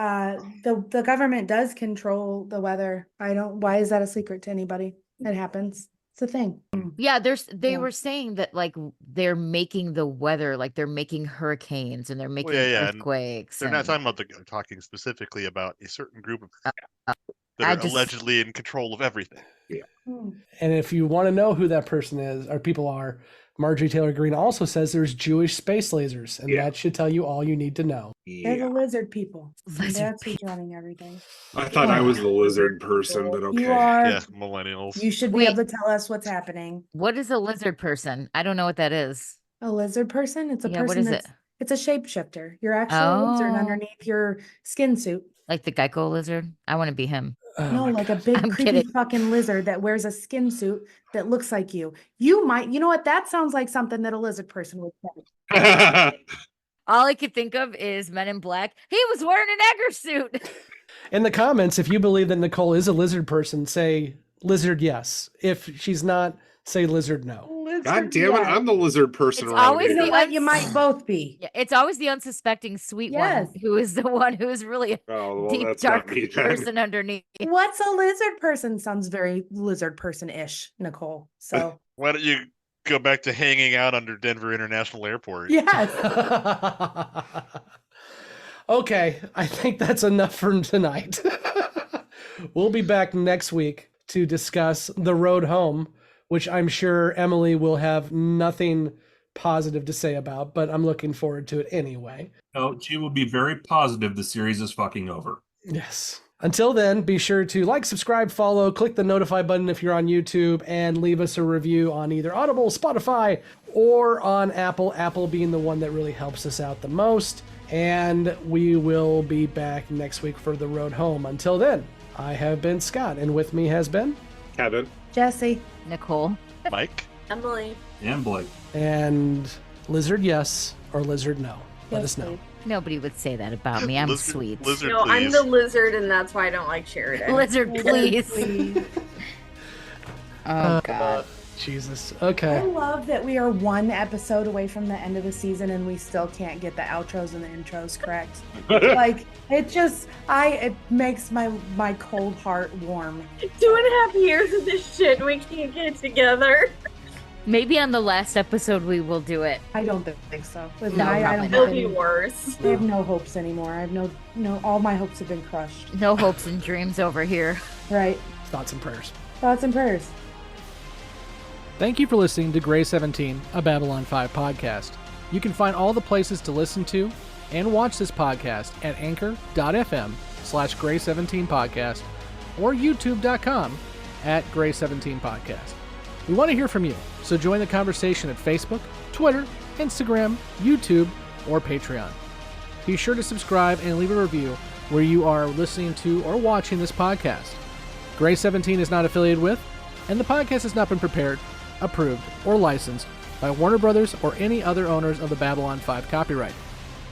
Speaker 11: the government does control the weather. Why is that a secret to anybody? It happens. It's a thing.
Speaker 12: Yeah, they were saying that like they're making the weather, like they're making hurricanes and they're making earthquakes.
Speaker 10: They're not talking specifically about a certain group of that are allegedly in control of everything.
Speaker 7: Yeah.
Speaker 9: And if you want to know who that person is, or people are, Marjorie Taylor Greene also says there's Jewish space lasers, and that should tell you all you need to know.
Speaker 11: They're the lizard people.
Speaker 12: Lizard
Speaker 11: That's who's running everything.
Speaker 7: I thought I was the lizard person, but okay.
Speaker 11: You are.
Speaker 10: Yeah, millennials.
Speaker 11: You should be able to tell us what's happening.
Speaker 12: What is a lizard person? I don't know what that is.
Speaker 11: A lizard person? It's a person.
Speaker 12: What is it?
Speaker 11: It's a shapeshifter. You're actually a lizard underneath your skin suit.
Speaker 12: Like the Geico lizard? I want to be him.
Speaker 11: No, like a big
Speaker 12: I'm
Speaker 11: creepy
Speaker 12: kidding.
Speaker 11: fucking lizard that wears a skin suit that looks like you. You know what? That sounds like something that a lizard person would say.
Speaker 12: All I could think of is Men in Black. He was wearing an Egger suit.
Speaker 9: In the comments, if you believe that Nicole is a lizard person, say lizard yes. If she's not, say lizard no.
Speaker 7: God damn it, I'm the lizard person
Speaker 12: It's
Speaker 7: around
Speaker 12: always
Speaker 7: here.
Speaker 12: the
Speaker 11: You might both be.
Speaker 12: Yeah, it's always the unsuspecting sweet
Speaker 11: Yes.
Speaker 12: one who is the one who is really a deep,
Speaker 7: that's
Speaker 12: dark
Speaker 7: not me then.
Speaker 12: person underneath.
Speaker 11: What's a lizard person? Sounds very lizard person-ish, Nicole. So
Speaker 10: Why don't you go back to hanging out under Denver International Airport?
Speaker 11: yes.
Speaker 9: Okay, I think that's enough for tonight. We'll be back next week to discuss The Road Home, which I'm sure Emily will have nothing positive to say about, but I'm looking forward to it anyway.
Speaker 5: No, she will be very positive the series is fucking over.
Speaker 9: Yes. Until then, be sure to like, subscribe, follow, click the notify button if you're on YouTube, and leave us a review on either Audible, Spotify, or on Apple. Apple being the one that really helps us out the most. And we will be back next week for The Road Home. Until then, I have been Scott, and with me has been
Speaker 7: Kevin,
Speaker 11: Jessi,
Speaker 12: Nicole,
Speaker 10: Mike,
Speaker 13: Emily,
Speaker 5: and Blake.
Speaker 9: And lizard yes or lizard no. Let us know.
Speaker 12: Nobody would say that about me. I'm
Speaker 10: Lizard-
Speaker 12: sweet.
Speaker 10: lizard,
Speaker 13: no, I'm
Speaker 10: please.
Speaker 13: the lizard, and that's why I don't like Sheridan.
Speaker 12: Lizard, please. Oh, God.
Speaker 9: Jesus.
Speaker 11: I
Speaker 9: Okay.
Speaker 11: love that we are one episode away from the end of the season and we still can't get the outros and the intros correct. Like it makes my cold heart warm.
Speaker 13: 2.5 years of this shit, and we can't get it together.
Speaker 12: Maybe on the last episode we will do it.
Speaker 11: I don't think so.
Speaker 12: No,
Speaker 11: I don't
Speaker 12: probably
Speaker 11: have
Speaker 13: It'll be
Speaker 11: any-
Speaker 13: worse.
Speaker 11: I have no hopes anymore. I have no all my hopes have been crushed.
Speaker 12: No hopes and dreams over here.
Speaker 11: Right.
Speaker 9: Thoughts and prayers.
Speaker 11: Thoughts and prayers.
Speaker 9: Thank you for listening to Grey 17, a Babylon 5 podcast. You can find all the places to listen to and watch this podcast at anchor.fm/Grey17podcast or youtube.com @Grey17podcast. We want to hear from you, so join the conversation at Facebook, Twitter, Instagram, YouTube, or Patreon. Be sure to subscribe and leave a review where you are listening to or watching this podcast. Grey 17 is not affiliated with, and the podcast has not been prepared, approved, or licensed by Warner Brothers or any other owners of the Babylon 5 copyright.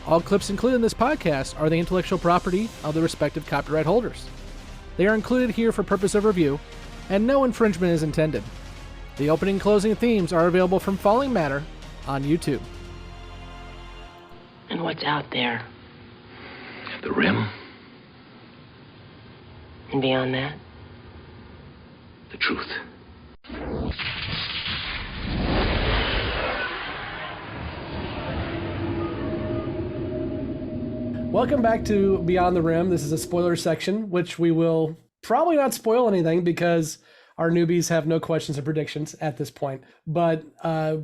Speaker 9: All clips included in this podcast are the intellectual property of the respective copyright holders. They are included here for purpose of review, and no infringement is intended. The opening and closing themes are available from Falling Matter on YouTube.
Speaker 2: And what's out there?
Speaker 1: The rim,
Speaker 2: And beyond that?
Speaker 1: the truth.
Speaker 9: Welcome back to Beyond the Rim. This is a spoiler section, which we will probably not spoil anything because our newbies have no questions or predictions at this point. But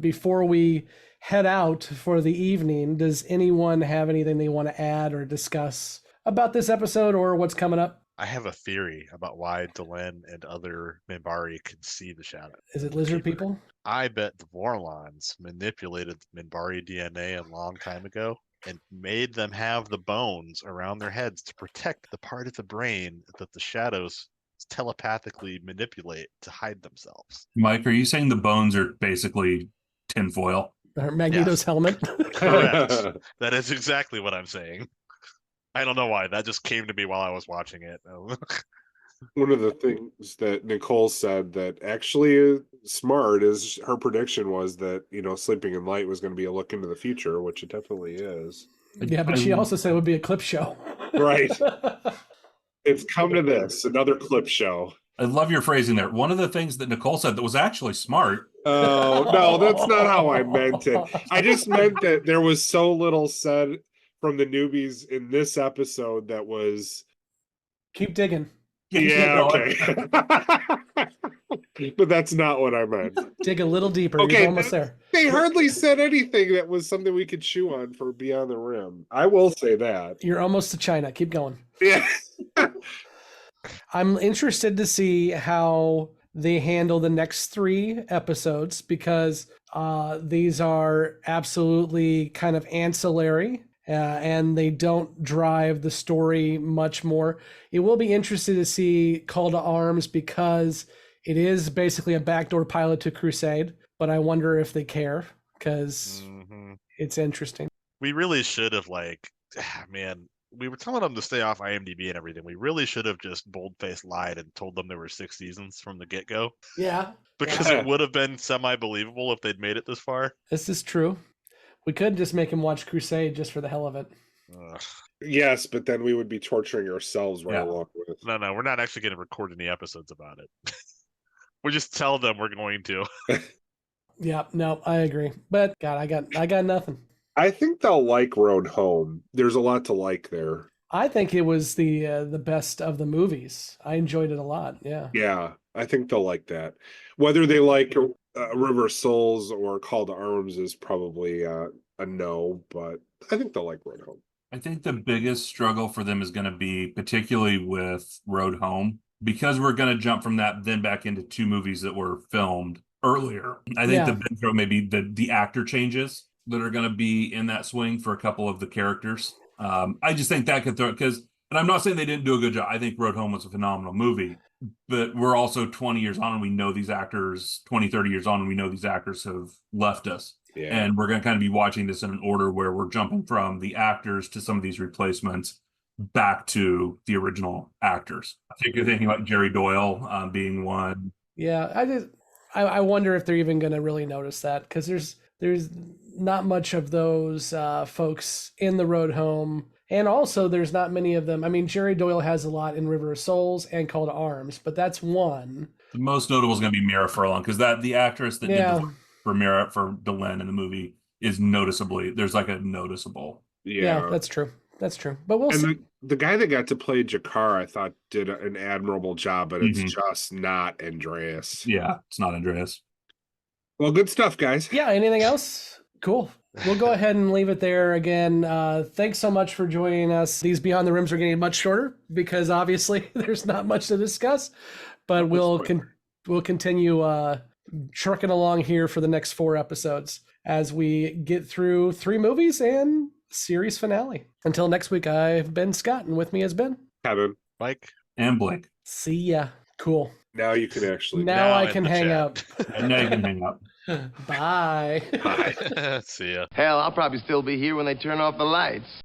Speaker 9: before we head out for the evening, does anyone have anything they want to add or discuss about this episode or what's coming up?
Speaker 10: I have a theory about why Delenn and other Minbari can see the shadow.
Speaker 9: Is it lizard people?
Speaker 10: I bet the Vorlons manipulated Minbari DNA a long time ago and made them have the bones around their heads to protect the part of the brain that the shadows telepathically manipulate to hide themselves.
Speaker 5: Mike, are you saying the bones are basically tinfoil?
Speaker 9: Or Magneto's helmet?
Speaker 10: Correct. That is exactly what I'm saying. I don't know why. That just came to me while I was watching it.
Speaker 7: One of the things that Nicole said that actually smart is her prediction was that, Sleeping in Light was going to be a look into the future, which it definitely is.
Speaker 9: Yeah, but she also said it would be a clip show.
Speaker 7: Right. It's come to this, another clip show.
Speaker 5: I love your phrasing there. One of the things that Nicole said that was actually smart.
Speaker 7: Oh, no, that's not how I meant it. I just meant that there was so little said from the newbies in this episode that was...
Speaker 9: Keep digging.
Speaker 7: Yeah, okay. But that's not what I meant.
Speaker 9: Dig a little deeper.
Speaker 7: Okay,
Speaker 9: You're almost there.
Speaker 7: They hardly said anything that was something we could chew on for Beyond the Rim. I will say that.
Speaker 9: You're almost to China. Keep going.
Speaker 7: Yeah.
Speaker 9: I'm interested to see how they handle the next 3 episodes because these are absolutely kind of ancillary and they don't drive the story much more. It will be interesting to see Call to Arms because it is basically a backdoor pilot to Crusade, but I wonder if they care because it's interesting.
Speaker 10: We really should have man, we were telling them to stay off IMDb and everything. We really should have just bold-faced lied and told them there were 6 seasons from the get-go.
Speaker 9: Yeah.
Speaker 10: Because it would have been semi-believable if they'd made it this far.
Speaker 9: This is true. We could just make him watch Crusade just for the hell of it.
Speaker 7: Yes, but then we would be torturing ourselves right along with.
Speaker 10: No, we're not actually going to record any episodes about it. We just tell them we're going to.
Speaker 9: Yeah, no, I agree. But God, I got nothing.
Speaker 7: I think they'll like Road Home. There's a lot to like there.
Speaker 9: I think it was the best of the movies. I enjoyed it a lot. Yeah.
Speaker 7: Yeah, I think they'll like that. Whether they like River of Souls or Call to Arms is probably a no, but I think they'll like Road Home.
Speaker 5: I think the biggest struggle for them is going to be particularly with Road Home because we're going to jump from that then back into 2 movies that were filmed earlier. I think the big throw may be the actor changes that are going to be in that swing for a couple of the characters. I just think that could throw it because, and I'm not saying they didn't do a good job. I think Road Home was a phenomenal movie, but we're also 20 years on and we know these actors, 20, 30 years on and we know these actors have left us. Yeah. And we're going to kind of be watching this in an order where we're jumping from the actors to some of these replacements back to the original actors. I think you're thinking about Jerry Doyle being one.
Speaker 9: Yeah, I wonder if they're even going to really notice that because there's not much of those folks in the Road Home. And also there's not many of them. I mean, Jerry Doyle has a lot in River of Souls and Call to Arms, but that's one.
Speaker 5: The most notable is going to be Mira Furlong because the actress that did the for Delenn in the movie is noticeably, there's like a noticeable.
Speaker 9: Yeah, that's true. That's true. But we'll see.
Speaker 7: The guy that got to play Jakar, I thought did an admirable job, but it's just not Andreas.
Speaker 5: Yeah, it's not Andreas.
Speaker 7: Well, good stuff, guys.
Speaker 9: Yeah, anything else? Cool. We'll go ahead and leave it there again. Thanks so much for joining us. These Beyond the Rims are getting much shorter because obviously there's not much to discuss, but we'll continue trucking along here for the next 4 episodes as we get through 3 movies and series finale. Until next week, I've been Scott, and with me has been
Speaker 7: Kevin,
Speaker 10: Mike,
Speaker 5: and Blake.
Speaker 9: See ya. Cool.
Speaker 7: Now you can actually.
Speaker 9: Now I can hang up.
Speaker 5: Now you can hang up.
Speaker 9: Bye.
Speaker 10: Bye. See ya.
Speaker 15: Hell, I'll probably still be here when they turn off the lights.